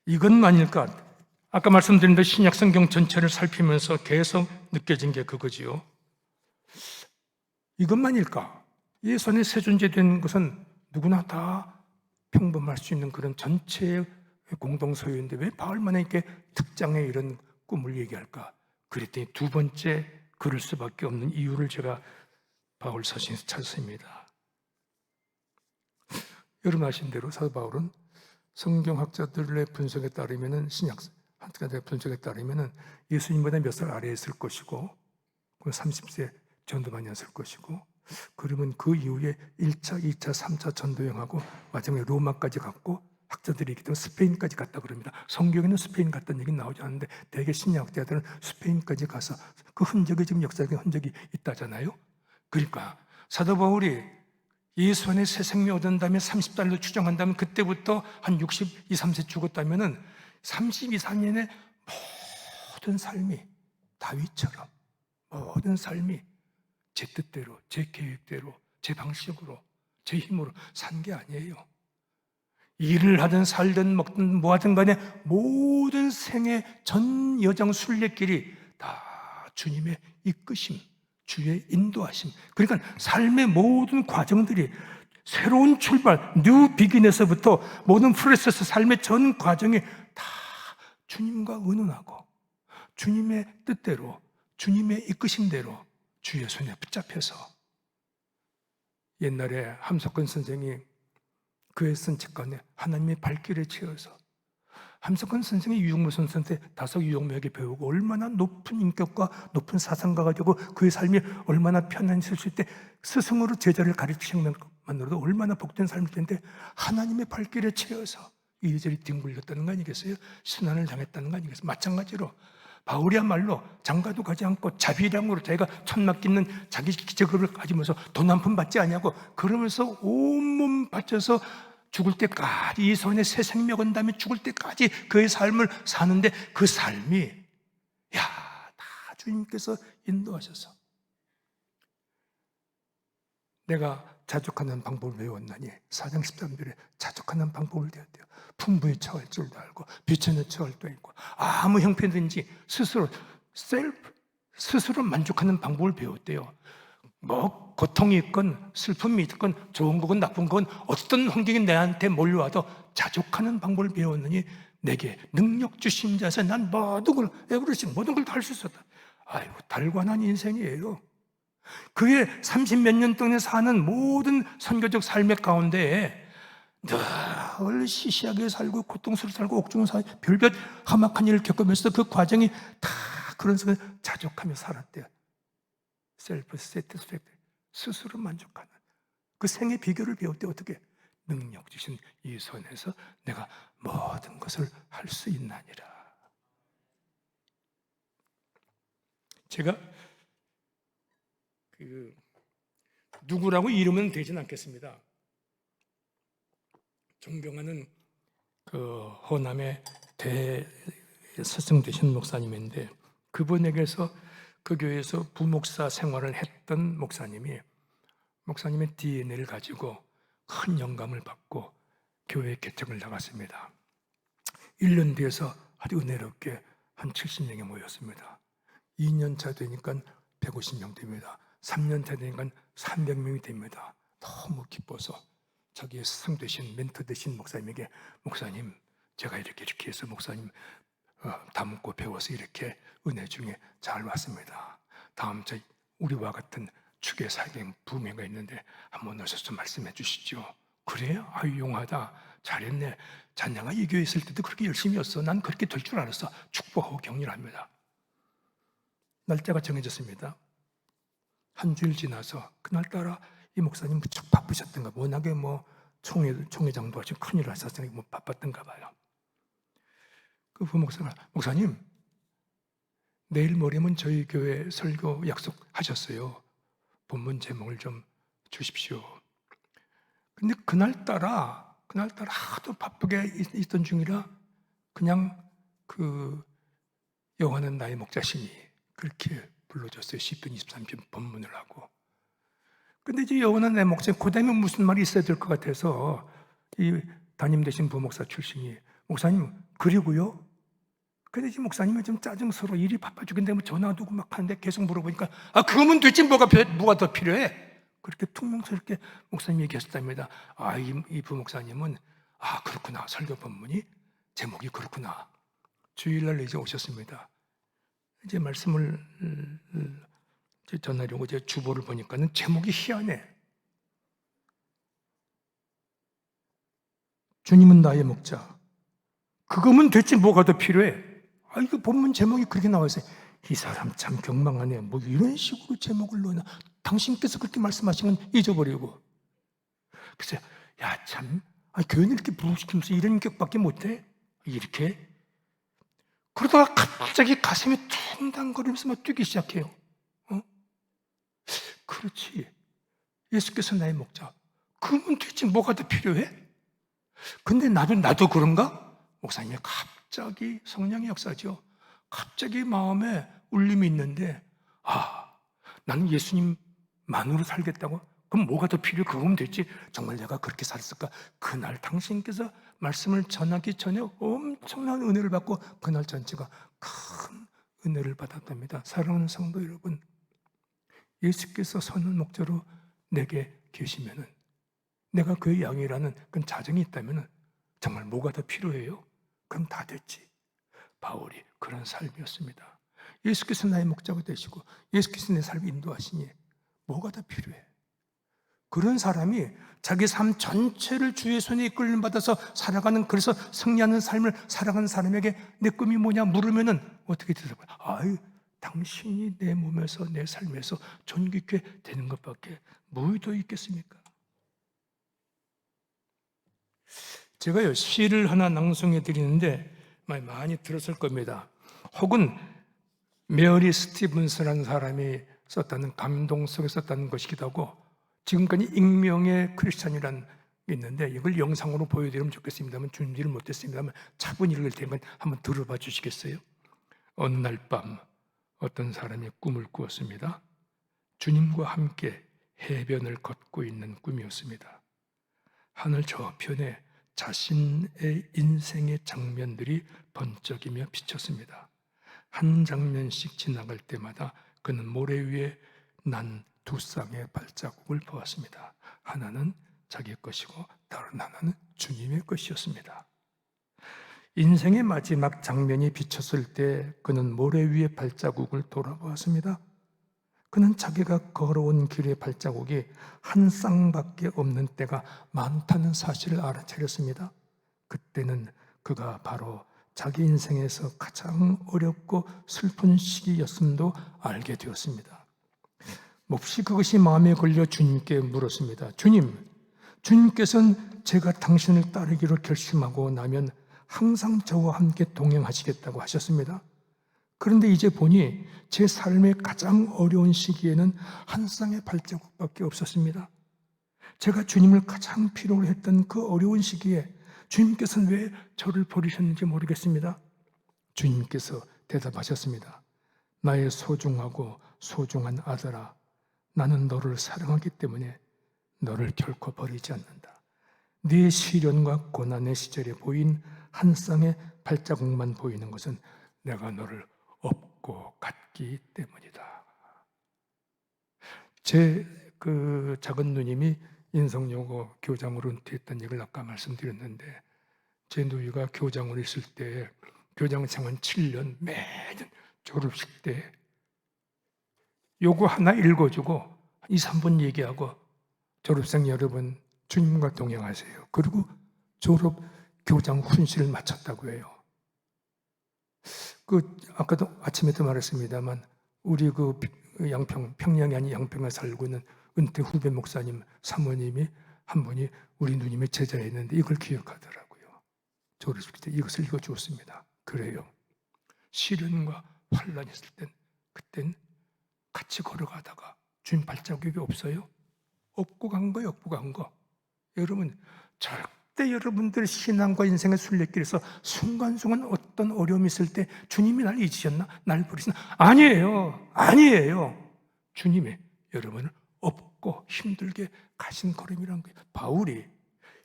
이것만일까? 아까 말씀드린 대로 신약 성경 전체를 살피면서 계속 느껴진 게 그거지요. 이것만일까? 예수 안에 새 존재 된 것은 누구나 다 평범할 수 있는 그런 전체의 공동소유인데 왜 바울만 이렇게 특장의 이런 꿈을 얘기할까? 그랬더니 두 번째 그럴 수밖에 없는 이유를 제가 바울 서신에서 찾습니다. 여러분 아신 대로 사도 바울은 성경학자들의 분석에 따르면은, 신약 학자들의 분석에 따르면은 예수님보다 몇 살 아래에 있을 것이고 30세 전도 많이 했을 것이고, 그러면 그 이후에 1차, 2차, 3차 전도여행하고 마지막에 로마까지 갔고 학자들이 얘기 때문에 스페인까지 갔다 그럽니다. 성경에는 스페인 갔다는 얘기는 나오지 않는데 대개 신약학자들은 스페인까지 가서 그 흔적이 지금 역사적인 흔적이 있다잖아요. 그러니까 사도 바울이 예수 안에 새 생명 얻은 다음에 30달로 추정한다면 그때부터 한 62, 3세 죽었다면은 32, 4년의 모든 삶이 다윗처럼 모든 삶이 제 뜻대로, 제 계획대로, 제 방식으로, 제 힘으로 산 게 아니에요. 일을 하든 살든 먹든 뭐 하든 간에 모든 생의 전 여정 순례길이 다 주님의 이끄심, 주의 인도하심. 그러니까 삶의 모든 과정들이 새로운 출발, 뉴 비긴에서부터 모든 프로세스, 삶의 전 과정이 다 주님과 의논하고 주님의 뜻대로, 주님의 이끄심대로 주의 손에 붙잡혀서. 옛날에 함석헌 선생이 그의 쓴 책 가운데 하나님의 발길에 채워서, 함석헌 선생이 유영무 선생한테 다섯 유영무에게 배우고 얼마나 높은 인격과 높은 사상가가 되고 그의 삶이 얼마나 편안했을 때 스승으로 제자를 가르치는 것만으로도 얼마나 복된 삶일 텐데 하나님의 발길에 채워서 이리저리 뒹굴렸다는 거 아니겠어요? 신난을 당했다는 거 아니겠어요? 마찬가지로 바울이야말로 장가도 가지 않고 자비량으로 자기가 천막 깃는 자기 기적을 가지면서 돈 한 푼 받지 않냐고 그러면서 온몸 바쳐서 죽을 때까지 이 손에 새 생명 얻은 다음에 죽을 때까지 그의 삶을 사는데 그 삶이 다 주님께서 인도하셔서 내가 자족하는 방법을 배웠나니 4장 13절에 자족하는 방법을 배웠대요. 풍부에 처할 줄도 알고 비천에 처할 줄도 있고 아무 형편든지 스스로 만족하는 방법을 배웠대요. 뭐 고통이 있건 슬픔이 있건 좋은 거건 나쁜 건 어떤 환경이 내한테 몰려와도 자족하는 방법을 배웠느니 내게 능력 주신 자에서 난 모든 걸 에브리싱 모든 걸 다 할 수 있었다. 아이고 달관한 인생이에요. 그의 30몇 년 동안 사는 모든 선교적 삶의 가운데 늘 시시하게 살고 고통스럽게 살고 옥중을 살고 별별 험악한 일을 겪으면서 그 과정이 다 그런 속에 자족하며 살았대요. 셀프 세티스팩트, 스스로 만족하는 그 생의 비결을 배울 때 어떻게 능력 주신 이 손에서 내가 모든 것을 할 수 있나니라. 제가 누구라고 이름은 되진 않겠습니다. 존경하는 호남의 대스승 되신 목사님인데 그분에게서 그 교회에서 부목사 생활을 했던 목사님의 DNA를 가지고 큰 영감을 받고 교회 개척을 나갔습니다. 1년 뒤에서 아주 은혜롭게 한 70명이 모였습니다. 2년 차 되니까 150명 됩니다. 3년 차 되니까 300명이 됩니다. 너무 기뻐서 자기의 스승 되신 멘토 되신 목사님에게 목사님 제가 이렇게 해서 목사님 담고 배워서 이렇게 은혜 중에 잘 왔습니다. 다음 주 우리와 같은 축의 사경 부모가 있는데 한번 오셔서 말씀해 주시죠. 그래요? 아유 용하다. 잘했네. 자녀가 이 교회에 있을 때도 그렇게 열심히 했어. 난 그렇게 될 줄 알았어. 축복하고 격려합니다. 날짜가 정해졌습니다. 한 주일 지나서 그날따라 이 목사님 무척 바쁘셨던가 봐. 워낙에 총회장도 하시고 큰일을 하셨으니 바빴던가 봐요. 그 부목사가 목사님 내일 모레면 저희 교회 설교 약속하셨어요. 본문 제목을 좀 주십시오. 근데 그날따라 하도 바쁘게 있던 중이라 그냥 여호와는 나의 목자시니 그렇게 불러줬어요. 10편 23편 본문을 하고. 근데 이제 여호와는 나의 목자시니 그 다음에 무슨 말이 있어야 될 것 같아서 이 담임 되신 부목사 출신이 목사님 그리고요. 근데 이제 목사님은 좀 짜증스러워 일이 바빠 죽겠는데 전화 두고 막 하는데 계속 물어보니까 그거면 됐지 뭐가 더 필요해? 그렇게 퉁명스럽게 목사님이 얘기하셨답니다. 이 부목사님은 그렇구나. 설교 본문이 제목이 그렇구나. 주일날 이제 오셨습니다. 이제 말씀을 전하려고 제 주보를 보니까는 제목이 희한해. 주님은 나의 목자. 그거면 됐지 뭐가 더 필요해? 이거 본문 제목이 그렇게 나와 있어요. 이 사람 참 경망하네. 뭐 이런 식으로 제목을 넣나? 당신께서 그렇게 말씀하신 건 잊어버리고. 그래서 교회는 이렇게 부르시면서 이런 격밖에 못해? 이렇게? 그러다가 갑자기 가슴이 퉁당거리면서 막 뛰기 시작해요. 그렇지. 예수께서 나의 목자. 그러면 되지 뭐가 더 필요해? 근데 나도 그런가? 목사님이 갑자기 성령의 역사죠. 갑자기 마음에 울림이 있는데 나는 예수님만으로 살겠다고? 그럼 뭐가 더 필요해? 그거면 됐지. 정말 내가 그렇게 살았을까? 그날 당신께서 말씀을 전하기 전에 엄청난 은혜를 받고 그날 전체가 큰 은혜를 받았답니다. 사랑하는 성도 여러분, 예수께서 선한 목자로 내게 계시면은 내가 그의 양이라는 그런 자정이 있다면 정말 뭐가 더 필요해요? 그럼 다 됐지. 바울이 그런 삶이었습니다. 예수께서 나의 목자가 되시고 예수께서 내 삶을 인도하시니 뭐가 더 필요해? 그런 사람이 자기 삶 전체를 주의 손에 이끌림 받아서 살아가는 그래서 승리하는 삶을 살아가는 사람에게 내 꿈이 뭐냐 물으면은 어떻게 대답해요? 당신이 내 몸에서 내 삶에서 존귀케 되는 것밖에 뭐 더 있겠습니까? 제가요 시를 하나 낭송해 드리는데 많이 들었을 겁니다. 혹은 메어리 스티븐스라는 사람이 썼다는 감동 속에 썼다는 것이기도 하고 지금까지 익명의 크리스찬이라는 게 있는데 이걸 영상으로 보여드리면 좋겠습니다만 준비를 못했습니다만 차분히 읽을 테니까 한번 들어봐 주시겠어요? 어느 날 밤 어떤 사람이 꿈을 꾸었습니다. 주님과 함께 해변을 걷고 있는 꿈이었습니다. 하늘 저편에 자신의 인생의 장면들이 번쩍이며 비쳤습니다. 한 장면씩 지나갈 때마다 그는 모래 위에 난 두 쌍의 발자국을 보았습니다. 하나는 자기 것이고 다른 하나는 주님의 것이었습니다. 인생의 마지막 장면이 비쳤을 때 그는 모래 위의 발자국을 돌아보았습니다. 그는 자기가 걸어온 길의 발자국이 한 쌍밖에 없는 때가 많다는 사실을 알아차렸습니다. 그때는 그가 바로 자기 인생에서 가장 어렵고 슬픈 시기였음도 알게 되었습니다. 몹시 그것이 마음에 걸려 주님께 물었습니다. 주님께서는 제가 당신을 따르기로 결심하고 나면 항상 저와 함께 동행하시겠다고 하셨습니다. 그런데 이제 보니 제 삶의 가장 어려운 시기에는 한 쌍의 발자국밖에 없었습니다. 제가 주님을 가장 필요로 했던 그 어려운 시기에 주님께서는 왜 저를 버리셨는지 모르겠습니다. 주님께서 대답하셨습니다. 나의 소중하고 소중한 아들아, 나는 너를 사랑하기 때문에 너를 결코 버리지 않는다. 네 시련과 고난의 시절에 보인 한 쌍의 발자국만 보이는 것은 내가 너를 업고 갔기 때문이다. 제 그 작은 누님이 인성여고 교장으로 은퇴했다는 얘기를 아까 말씀드렸는데, 제 누이가 교장으로 있을 때 교장 생활 7년 매년 졸업식 때 요거 하나 읽어주고 2, 3분 얘기하고 졸업생 여러분 주님과 동행하세요. 그리고 졸업 교장 훈시를 마쳤다고 해요. 아까도 아침에도 말했습니다만 우리 평양이 아닌 양평에 살고 있는 은퇴 후배 목사님 사모님이 한 분이 우리 누님의 제자였는데 이걸 기억하더라고요. 졸업식 때 이것을 읽어주었습니다. 그래요. 시련과 환란이 있을 그땐 같이 걸어가다가 주님 발자국이 없어요? 업고 간 거예요, 업고 간 거. 여러분, 절대 여러분들 신앙과 인생의 순례길에서 순간순간 어떤 어려움이 있을 때 주님이 날 잊으셨나? 날 버리셨나? 아니에요. 주님이 여러분을 업고 힘들게 가신 걸음이란 거예요. 바울이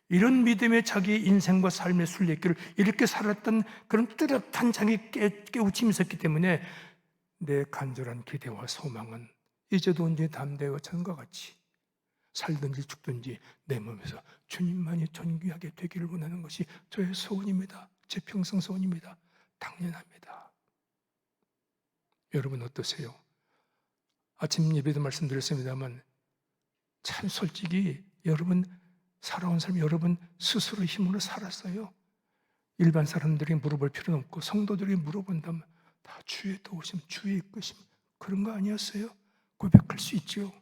이런 믿음의 자기 인생과 삶의 순례길을 이렇게 살았던 그런 뚜렷한 자기 깨우침이 있었기 때문에 내 간절한 기대와 소망은 이제도 언제 담대와 천과 같이 살든지 죽든지 내 몸에서 주님만이 존귀하게 되기를 원하는 것이 저의 소원입니다. 제 평생 소원입니다. 당연합니다. 여러분 어떠세요? 아침 예배도 말씀드렸습니다만 참 솔직히 여러분 살아온 삶 여러분 스스로 힘으로 살았어요. 일반 사람들이 물어볼 필요는 없고 성도들이 물어본다면 다 주의 도우심, 주의 이끄심 그런 거 아니었어요? 고백할 수 있죠.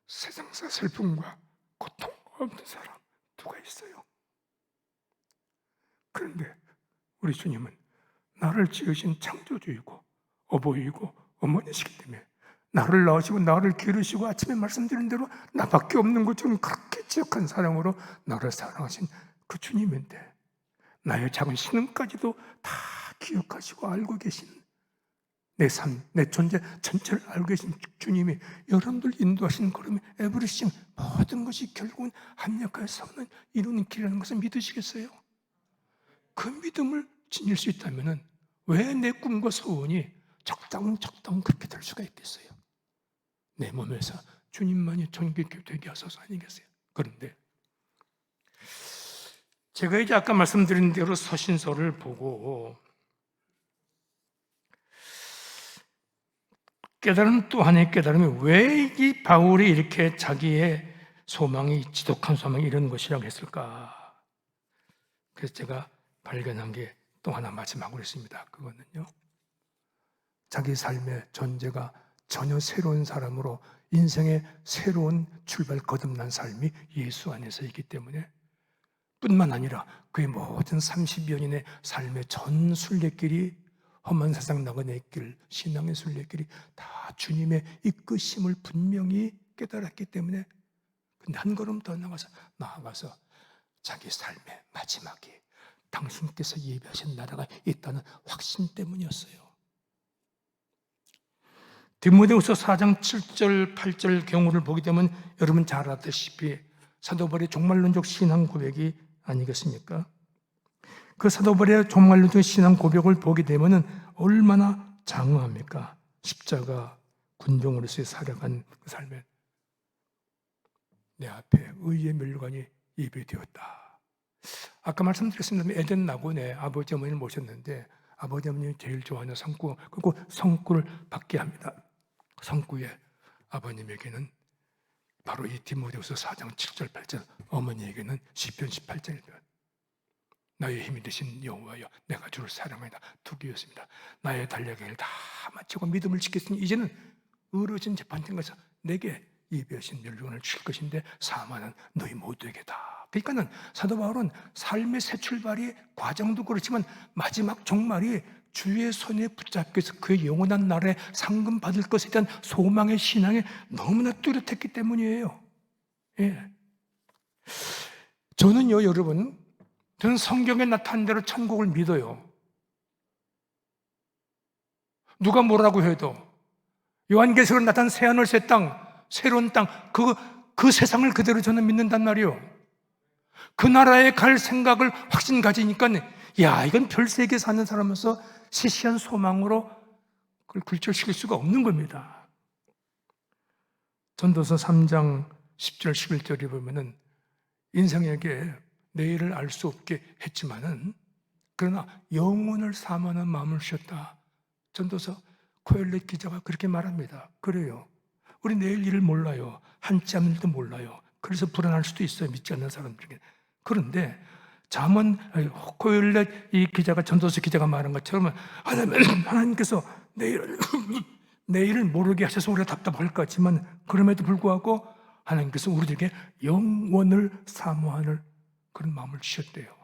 세상사 슬픔과 고통 없는 사람 누가 있어요? 그런데 우리 주님은 나를 지으신 창조주이고 어버이고 어머니시기 때문에 나를 낳으시고 나를 기르시고 아침에 말씀드린 대로 나밖에 없는 것처럼 그렇게 지역한 사랑으로 나를 사랑하신 그 주님인데 나의 작은 신음까지도 다 기억하시고 알고 계신 내 삶, 내 존재 전체를 알고 계신 주님이 여러분들 인도하시는 걸음에 에브리싱 모든 것이 결국은 합력하여 선을 이루는 길이라는 것을 믿으시겠어요? 그 믿음을 지닐 수 있다면 왜 내 꿈과 소원이 적당 그렇게 될 수가 있겠어요? 내 몸에서 주님만이 존귀하게 되게 하소서 아니겠어요? 그런데 제가 이제 아까 말씀드린 대로 서신서를 보고 깨달은 또 하나의 깨달음이 왜 이 바울이 이렇게 자기의 소망이 지독한 소망이 이런 것이라고 했을까? 그래서 제가 발견한 게 또 하나 마지막으로 있습니다. 그거는요. 자기 삶의 존재가 전혀 새로운 사람으로 인생의 새로운 출발 거듭난 삶이 예수 안에서 있기 때문에 뿐만 아니라 그의 모든 30여 년의 삶의 전 순례길이 험한 세상 나그네 길, 신앙의 순례길이 다 주님의 이끄심을 분명히 깨달았기 때문에 근데 한 걸음 더 나아가서 자기 삶의 마지막이 당신께서 예비하신 나라가 있다는 확신 때문이었어요. 디모데후서 4장 7절 8절 경우를 보게 되면 여러분 잘 아다시피 사도 바울의 종말론적 신앙 고백이 아니겠습니까? 그 사도 바울의 종말론적 신앙 고백을 보게 되면 얼마나 장엄합니까? 십자가 군종으로서의 살아간 그 삶에 내 앞에 의의 멸관이 예비되었다. 아까 말씀드렸습니다. 에덴 낙원에 아버지 어머니를 모셨는데 아버지 어머니는 제일 좋아하는 성구, 그리고 성구를 받게 합니다. 성구에 아버님에게는 바로 이 디모데후서 4장 7절 8절, 어머니에게는 시편 18절입니다. 나의 힘이 되신 여호와여, 내가 주를 사랑하다. 투기였습니다. 나의 달력을 다 마치고 믿음을 지켰으니 이제는 의로진 재판장에서 내게 예비하신 멸류관을 줄 것인데 사망은 너희 모두에게다. 그러니까는 사도 바울은 삶의 새 출발이 과정도 그렇지만 마지막 종말이 주의 손에 붙잡혀서 그의 영원한 나라에 상금 받을 것에 대한 소망의 신앙이 너무나 뚜렷했기 때문이에요. 예. 저는요, 여러분, 저는 성경에 나타난 대로 천국을 믿어요. 누가 뭐라고 해도 요한계시록에 나타난 새하늘 새 땅, 새로운 땅, 그 세상을 그대로 저는 믿는단 말이에요. 그 나라에 갈 생각을 확신 가지니까 야, 이건 별세계에 사는 사람으로서 시시한 소망으로 그걸 굴절시킬 수가 없는 겁니다. 전도서 3장 10절 11절에 보면은 인생에게 내일을 알 수 없게 했지만은 그러나 영혼을 사모하는 마음을 주셨다. 전도서 코엘렛 기자가 그렇게 말합니다. 그래요. 우리 내일 일을 몰라요. 한치 앞 일도 몰라요. 그래서 불안할 수도 있어요. 믿지 않는 사람들에게. 그런데 잠언 코엘렛 이 기자가 전도서 기자가 말한 것처럼 하나님께서 내일을 모르게 하셔서 우리가 답답할 것 같지만 그럼에도 불구하고 하나님께서 우리들에게 영원을 사모하는 그런 마음을 주셨대요.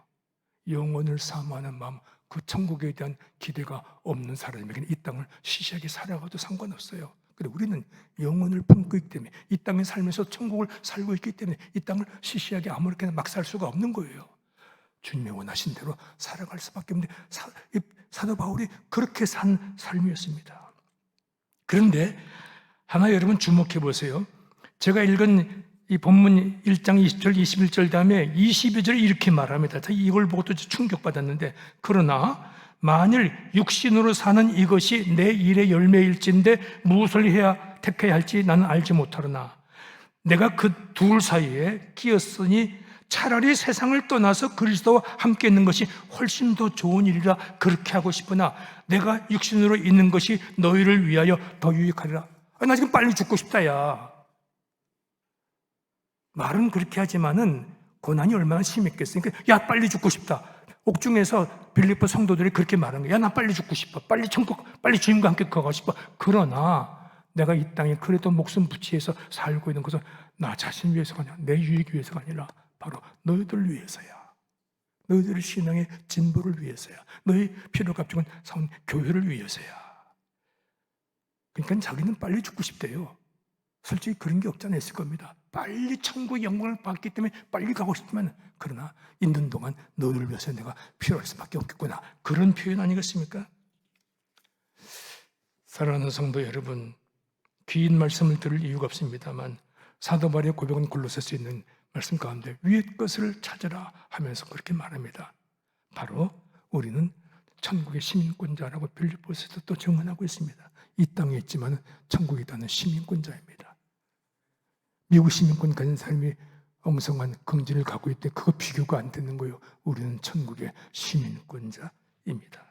영원을 사모하는 마음, 그 천국에 대한 기대가 없는 사람에게는 이 땅을 시시하게 살아가도 상관없어요. 그런데 우리는 영혼을 품고 있기 때문에 이 땅에 살면서 천국을 살고 있기 때문에 이 땅을 시시하게 아무렇게나 막 살 수가 없는 거예요. 주님이 원하신 대로 살아갈 수밖에 없는데 사도 바울이 그렇게 산 삶이었습니다. 그런데 하나 여러분 주목해 보세요. 제가 읽은 이 본문 1장 20절, 21절 다음에 22절에 이렇게 말합니다. 이걸 보고 또 충격받았는데 그러나 만일 육신으로 사는 이것이 내 일의 열매일진데 무엇을 택해야 할지 나는 알지 못하려나 내가 그 둘 사이에 끼었으니 차라리 세상을 떠나서 그리스도와 함께 있는 것이 훨씬 더 좋은 일이라 그렇게 하고 싶으나 내가 육신으로 있는 것이 너희를 위하여 더 유익하리라. 나 지금 빨리 죽고 싶다 야. 말은 그렇게 하지만은 고난이 얼마나 심했겠어요. 그러니까 야 빨리 죽고 싶다. 옥중에서 빌립보 성도들이 그렇게 말한 거야. 야 나 빨리 죽고 싶어. 빨리 천국, 빨리 주님과 함께 가고 싶어. 그러나 내가 이 땅에 그래도 목숨 부치해서 살고 있는 것은 나 자신 위해서가 아니라 내 유익 위해서가 아니라 바로 너희들 위해서야. 너희들의 신앙의 진보를 위해서야. 너희 피로 값죽은 성 교회를 위해서야. 그러니까 자기는 빨리 죽고 싶대요. 솔직히 그런 게 없지 않아 있을 겁니다. 빨리 천국의 영광을 받기 때문에 빨리 가고 싶지만 그러나 있는 동안 너희를 위해서 내가 필요할 수밖에 없겠구나. 그런 표현 아니겠습니까? 사랑하는 성도 여러분, 긴 말씀을 들을 이유가 없습니다만 사도 바울의 고백은 골로새서에 있는 말씀 가운데 위의 것을 찾으라 하면서 그렇게 말합니다. 바로 우리는 천국의 시민권자라고 빌립보서에서 또 증언하고 있습니다. 이 땅에 있지만 천국에 있다는 시민권자입니다. 미국 시민권 가진 사람이 엉성한 긍지를 갖고 있대 그거 비교가 안 되는 거예요. 우리는 천국의 시민권자입니다.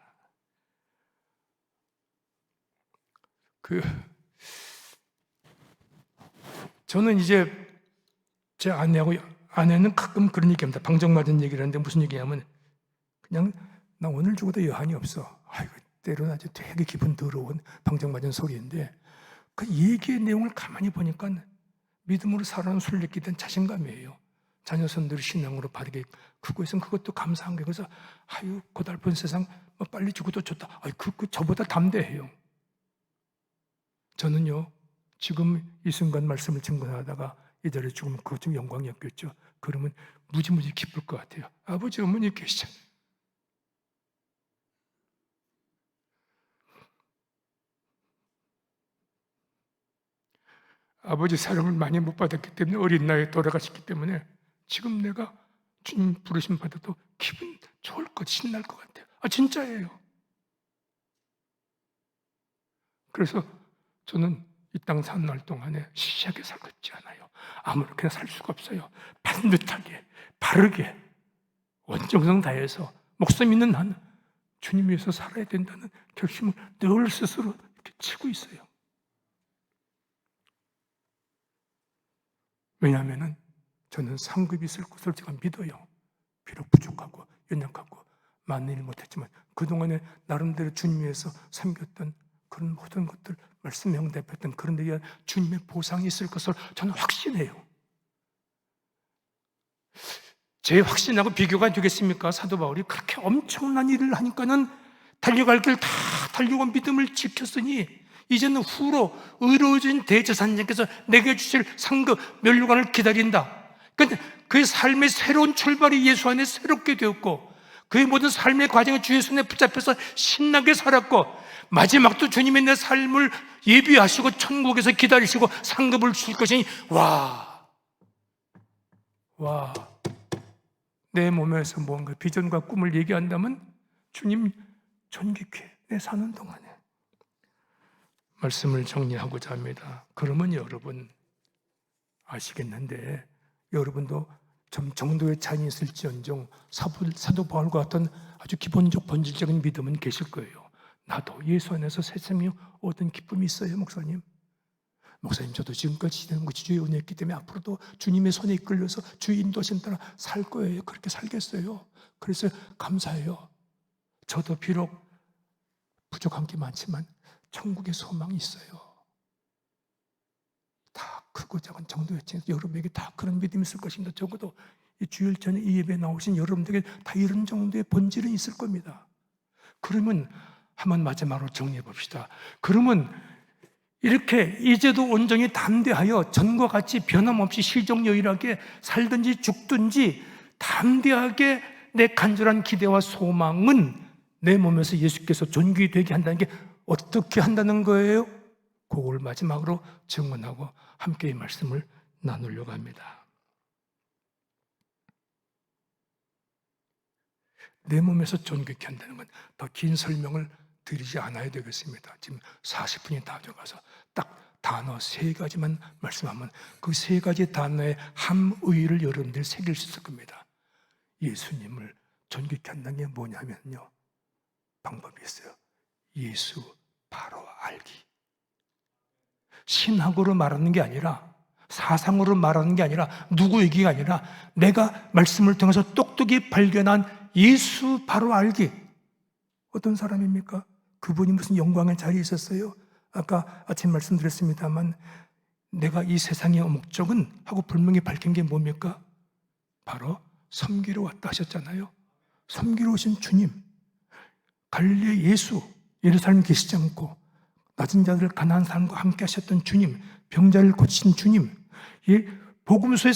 저는 이제 제 아내는 가끔 그런 얘기합니다. 방정맞은 얘기를 하는데 무슨 얘기냐면 그냥 나 오늘 죽어도 여한이 없어. 아이고 때로는 아주 되게 기분 더러운 방정맞은 소리인데 그 얘기의 내용을 가만히 보니까 믿음으로 살아가는 순례에 대한 자신감이에요. 자녀선들을 신앙으로 바르게 크고 있으면 그것도 감사한 게 그래서 아유 고달픈 세상 빨리 죽어도 좋다. 아유 저보다 담대해요. 저는요 지금 이 순간 말씀을 증거하다가 이 자리에 죽으면 그것 좀 영광이었겠죠. 그러면 무지무지 기쁠 것 같아요. 아버지 어머니 계시잖아요. 아버지 사랑을 많이 못 받았기 때문에 어린 나이에 돌아가셨기 때문에 지금 내가 주님 부르심 받아도 기분 좋을 것, 신날 것 같아요. 진짜예요. 그래서 저는 이 땅 사는 날 동안에 시시하게 살고 있지 않아요. 아무렇게나 살 수가 없어요. 반듯하게, 바르게, 원정성 다해서 목숨 있는 한 주님 위해서 살아야 된다는 결심을 늘 스스로 이렇게 치고 있어요. 왜냐하면 저는 상급이 있을 것을 제가 믿어요. 비록 부족하고 연약하고 많은 일 못했지만 그동안에 나름대로 주님 위해서 섬겼던 그런 모든 것들, 말씀 응답했던 그런 데에 대한 주님의 보상이 있을 것을 저는 확신해요. 제 확신하고 비교가 되겠습니까? 사도 바울이 그렇게 엄청난 일을 하니까는 달려갈 길 다 달리고 믿음을 지켰으니 이제는 후로 의로워진 대제사장께서 내게 주실 상급 면류관을 기다린다. 그러니까 그의 삶의 새로운 출발이 예수 안에 새롭게 되었고 그의 모든 삶의 과정을 주의 손에 붙잡혀서 신나게 살았고 마지막도 주님의 내 삶을 예비하시고 천국에서 기다리시고 상급을 주실 것이니 와, 내 몸에서 뭔가 비전과 꿈을 얘기한다면 주님 존귀케 내 사는 동안에 말씀을 정리하고자 합니다. 그러면 여러분 아시겠는데 여러분도 좀 정도의 차이는 있을지언정 사도 바울과 같은 아주 기본적 본질적인 믿음은 계실 거예요. 나도 예수 안에서 새 생명 얻은 기쁨이 있어요. 목사님 저도 지금까지 지내는 것이 주의 은혜였기 때문에 앞으로도 주님의 손에 이끌려서 주의 인도하심 따라 살 거예요. 그렇게 살겠어요. 그래서 감사해요. 저도 비록 부족한 게 많지만 천국의 소망이 있어요. 다 크고 작은 정도였지 여러분에게 다 그런 믿음이 있을 것입니다. 적어도 이 주일 전에 이 예배에 나오신 여러분들에게 다 이런 정도의 본질은 있을 겁니다. 그러면 한번 마지막으로 정리해 봅시다. 그러면 이렇게 이제도 온전히 담대하여 전과 같이 변함없이 시종여일하게 살든지 죽든지 담대하게 내 간절한 기대와 소망은 내 몸에서 예수께서 존귀되게 한다는 게 어떻게 한다는 거예요? 그걸 마지막으로 증언하고 함께 이 말씀을 나누려고 합니다. 내 몸에서 존귀케 한다는 건 더 긴 설명을 드리지 않아야 되겠습니다. 지금 40분이 다 돼가서 딱 단어 3가지만 말씀하면 그 3가지 단어의 함의를 여러분들이 새길 수 있을 겁니다. 예수님을 존귀케 한다는 게 뭐냐면요, 방법이 있어요. 예수 바로 알기. 신학으로 말하는 게 아니라, 사상으로 말하는 게 아니라, 누구 얘기가 아니라 내가 말씀을 통해서 똑똑히 발견한 예수 바로 알기. 어떤 사람입니까? 그분이 무슨 영광의 자리에 있었어요? 아까 아침 말씀드렸습니다만 내가 이 세상의 목적은 하고 분명히 밝힌 게 뭡니까? 바로 섬기러 왔다 하셨잖아요. 섬기러 오신 주님, 갈릴리 예수, 예루살렘 계시지 않고 낮은 자들 가난한 사람과 함께 하셨던 주님, 병자를 고치신 주님, 이 복음서에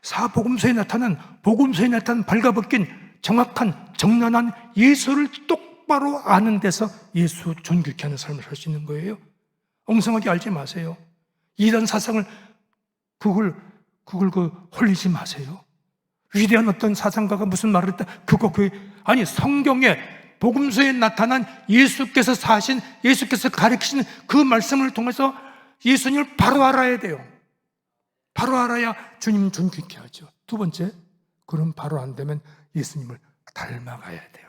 사복음서에 나타난 발가벗긴 정확한 정연한 예수를 똑바로 아는 데서 예수 존귀케 하는 삶을 살 수 있는 거예요. 엉성하게 알지 마세요. 이단 사상을 그걸 홀리지 마세요. 위대한 어떤 사상가가 무슨 말을 했다, 아니 성경에 복음서에 나타난 예수께서 사신, 예수께서 가르치신 그 말씀을 통해서 예수님을 바로 알아야 돼요. 바로 알아야 주님 존귀케 하죠. 두 번째, 그럼 바로 안 되면 예수님을 닮아가야 돼요.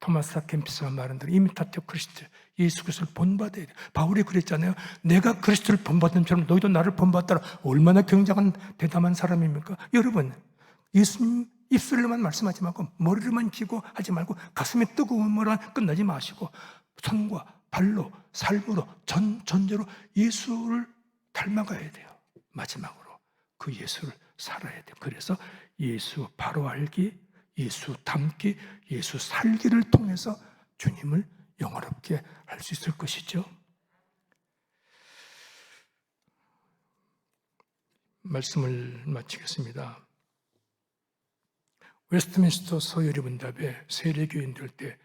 토마스 켐피스가 말한 대로 이미타티오 크리스트, 예수 그리스도를 본받아야 돼요. 바울이 그랬잖아요. 내가 그리스도를 본받은 처럼 너희도 나를 본받더라. 얼마나 굉장한 대담한 사람입니까? 여러분, 예수님 입술로만 말씀하지 말고 머리로만 기고 하지 말고 가슴에 뜨거운 물만 끝나지 마시고 손과 발로, 삶으로, 전제로 예수를 닮아가야 돼요. 마지막으로 그 예수를 살아야 돼요. 그래서 예수 바로 알기, 예수 닮기, 예수 살기를 통해서 주님을 영화롭게 할 수 있을 것이죠. 말씀을 마치겠습니다. 웨스트민스터 서열이 문답에 세례교인 될 때,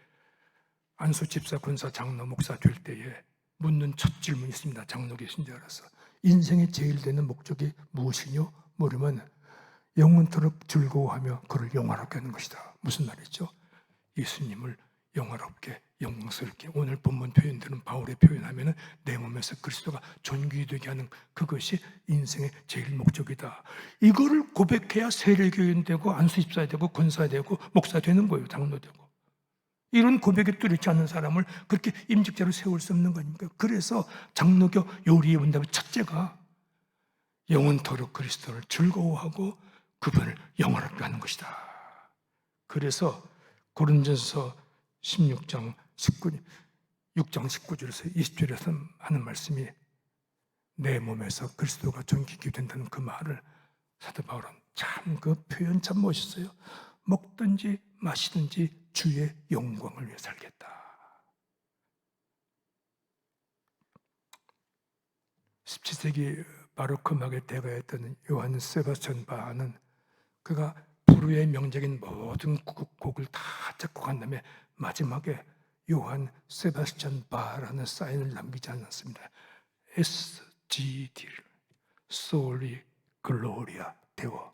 안수 집사, 권사, 장로, 목사 될 때에 묻는 첫 질문이 있습니다. 장로교 신자로서 인생의 제일 되는 목적이 무엇이뇨? 물으면 영원토록 즐거워하며 그를 영화롭게 하는 것이다. 무슨 말이죠? 예수님을 영화롭게 영광스럽게, 오늘 본문 표현들은 바울의 표현하면은 내 몸에서 그리스도가 존귀되게 하는 그것이 인생의 제일 목적이다. 이거를 고백해야 세례교인 되고 안수집사 되고 권사 되고 목사 되는 거예요. 장로 되고. 이런 고백에 뚜렷지 않은 사람을 그렇게 임직자로 세울 수 없는 거 아닙니까? 그래서 장로교 요리의 원답의 첫째가 영원토록 그리스도를 즐거워하고 그분을 영화롭게 하는 것이다. 그래서 고린도전서 16장 19절에서 20절에서 하는 말씀이 내 몸에서 그리스도가 존귀게 된다는 그 말을 사도 바울은 참 그 표현 참 멋있어요. 먹든지 마시든지 주의 영광을 위해 살겠다. 17세기 바로크 음악의 대가였던 요한 세바스찬 바하는 그가 부르의 명작인 모든 곡을 다 작곡한 다음에 마지막에 요한 세바스찬 바라는 사인을 남기지 않았습니다. SGD, Soli Gloria Deo.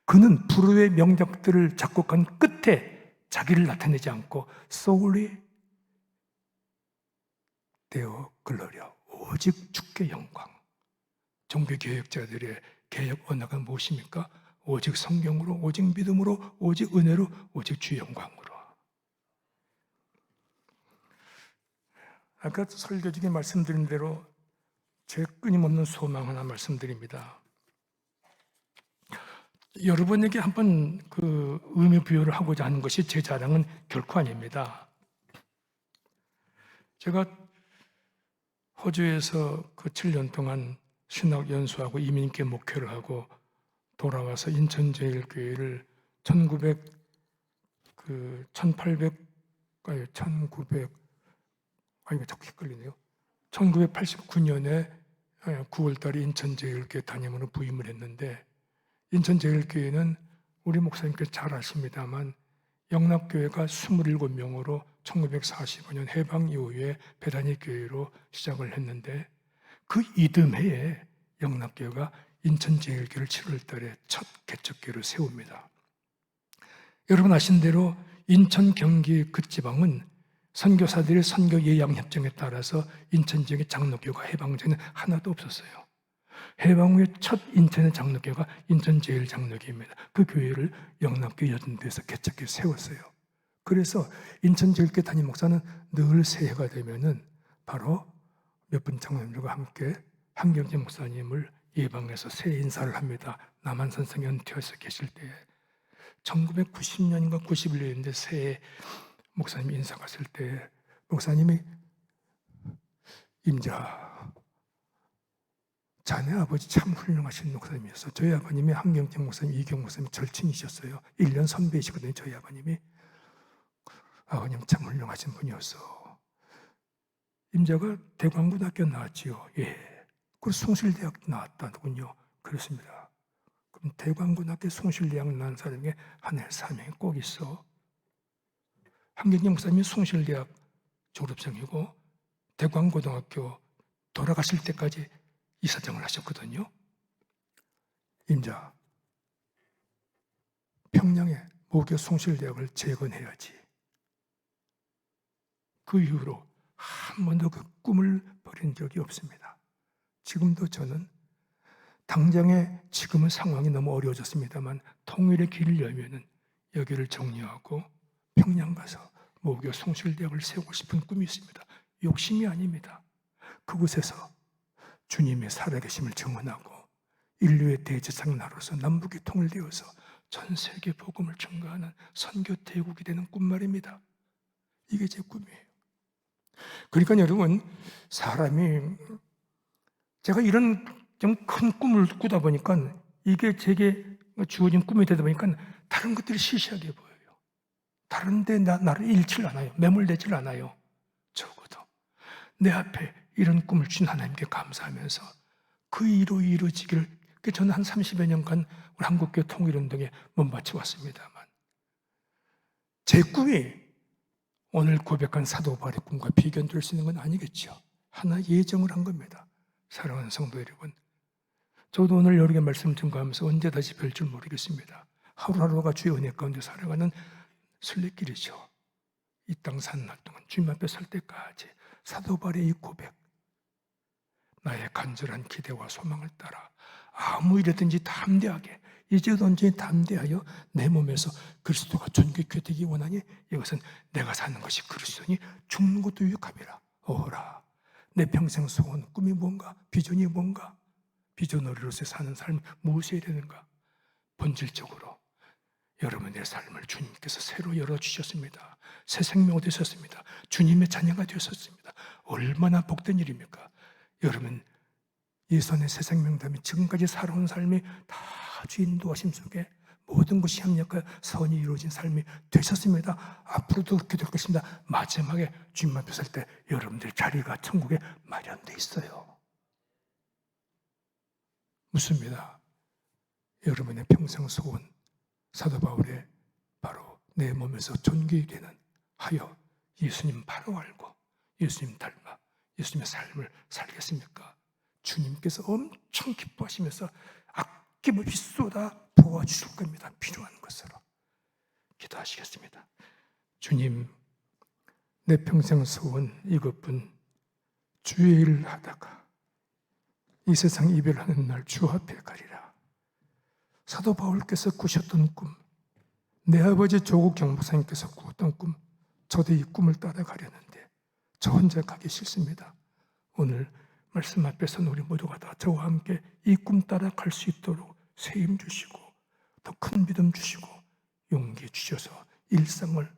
그는 부르의 명작들을 작곡한 끝에 자기를 나타내지 않고 Soli Deo Gloria, 오직 주께 영광. 종교개혁자들의 개혁 언어가 무엇입니까? 오직 성경으로, 오직 믿음으로, 오직 은혜로, 오직 주 영광으로. 아까 설교 중에 말씀드린 대로 제 끊임없는 소망 하나 말씀드립니다. 여러분에게 한번 그 의미 부여를 하고자 하는 것이 제 자랑은 결코 아닙니다. 제가 호주에서 그 7년 동안 신학 연수하고 이민계 목회를 하고 돌아와서 인천제일교회를 1989년에 9월달에 인천제일교회 담임으로 부임을 했는데, 인천제일교회는 우리 목사님께서 잘 아십니다만 영락교회가 27명으로 1945년 해방 이후에 베다니 교회로 시작을 했는데, 그 이듬해에 영락교회가 인천제일교회를 7월달에 첫 개척교회를 세웁니다. 여러분 아신 대로 인천, 경기 그 지방은 선교사들의 선교 예양 협정에 따라서 인천 지역의 장로교가 해방 전에 하나도 없었어요. 해방 후에 첫 인천의 장로교가 인천제일장로교입니다. 그 교회를 영락교회 여든데서 개척해 세웠어요. 그래서 인천제일교회 담임 목사는 늘 새해가 되면은 바로 몇 분 장로님들과 함께 한경재 목사님을 예방해서 새해 인사를 합니다. 남한선생 연퇴해서 계실 때에 1990년인가 91년인데 새해 목사님 인사 갔을 때 목사님이 임자, 자네 아버지 참 훌륭하신 목사님이었어. 저희 아버님이 한경재 목사님, 이경 목사님 절친이셨어요. 1년 선배이시거든요. 저희 아버님이. 아버님 참 훌륭하신 분이었어. 임자가 대광고등학교 나왔지요. 예. 그리고 숭실대학 나왔다군요. 그렇습니다. 그럼 대광고등학교 숭실대학 나온 사람이 한 해 3명이 꼭 있어. 한경재 목사님이 숭실대학 졸업생이고 대광고등학교 돌아가실 때까지 이사장을 하셨거든요. 임자, 평양에 모교 숭실대학을 재건해야지. 그 이후로 한 번도 그 꿈을 버린 적이 없습니다. 지금도 저는 당장에 지금은 상황이 너무 어려워졌습니다만 통일의 길을 열면은 여기를 정리하고 평양 가서 모교 숭실대학을 세우고 싶은 꿈이 있습니다. 욕심이 아닙니다. 그곳에서 주님의 살아계심을 증언하고 인류의 대제사장 나라로서 남북이 통일되어서 전 세계 복음을 증거하는 선교 대국이 되는 꿈 말입니다. 이게 제 꿈이에요. 그러니까 여러분, 사람이 제가 이런 좀 큰 꿈을 꾸다 보니까 이게 제게 주어진 꿈이 되다 보니까 다른 것들이 시시하게 보여요. 다른데 나를 잃질 않아요. 매몰되질 않아요. 적어도 내 앞에 이런 꿈을 주신 하나님께 감사하면서 그 일로 이루어지기를, 저는 한 30여 년간 우리 한국교회 통일운동에 몸바쳐 왔습니다만 제 꿈이 오늘 고백한 사도 바울의 꿈과 비견될 수 있는 건 아니겠죠. 하나 예정을 한 겁니다. 사랑하는 성도 여러분, 저도 오늘 여러 개 말씀 증거하면서 언제 다시 뵐 줄 모르겠습니다. 하루하루가 주의 은혜 가운데 살아가는 순례길이죠. 이 땅 사는 날 동안 주님 앞에 설 때까지 사도 바울의 이 고백, 나의 간절한 기대와 소망을 따라 아무 일이든지 담대하게, 이제도 언제나 담대하여 내 몸에서 그리스도가 존귀케 되기 원하니 이것은 내가 사는 것이 그리스도니 죽는 것도 유익함이라. 오호라, 내 평생 소원, 꿈이 뭔가, 비전이 뭔가, 비전어리로서 사는 삶이 무엇이어야 되는가? 본질적으로 여러분의 삶을 주님께서 새로 열어주셨습니다. 새 생명 얻으셨습니다. 주님의 자녀가 되셨습니다. 얼마나 복된 일입니까? 여러분, 예선의 새 생명 다음에 지금까지 살아온 삶이 다 주의 인도하심 속에 모든 것이 합력하여 선이 이루어진 삶이 되셨습니다. 앞으로도 그렇게 될 것입니다. 마지막에 주님 앞에 설 때 여러분들 자리가 천국에 마련되어 있어요. 묻습니다. 여러분의 평생 소원, 사도 바울의 바로 내 몸에서 존귀 되는 하여 예수님 바로 알고 예수님 닮아 예수님의 삶을 살겠습니까? 주님께서 엄청 기뻐하시면서 아낌없이 쏟아 부어주실 겁니다. 필요한 것으로. 기도하시겠습니다. 주님, 내 평생 소원 이것뿐, 주의 일을 하다가 이 세상 이별하는 날 주 앞에 가리라. 사도 바울께서 꾸셨던 꿈, 내 아버지 조국 경보사님께서 꾸었던 꿈, 저도 이 꿈을 따라가려는데 저 혼자 가기 싫습니다. 오늘 말씀 앞에서는 우리 모두가 다 저와 함께 이 꿈 따라 갈 수 있도록 세임 주시고 더 큰 믿음 주시고 용기 주셔서 일상을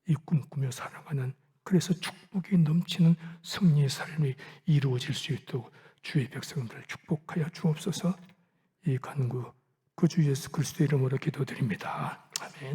이 꿈 꾸며 살아가는, 그래서 축복이 넘치는 승리의 삶이 이루어질 수 있도록 주의 백성들을 축복하여 주옵소서. 이 간구 그 주 예수 그리스도의 이름으로 기도드립니다. 아멘.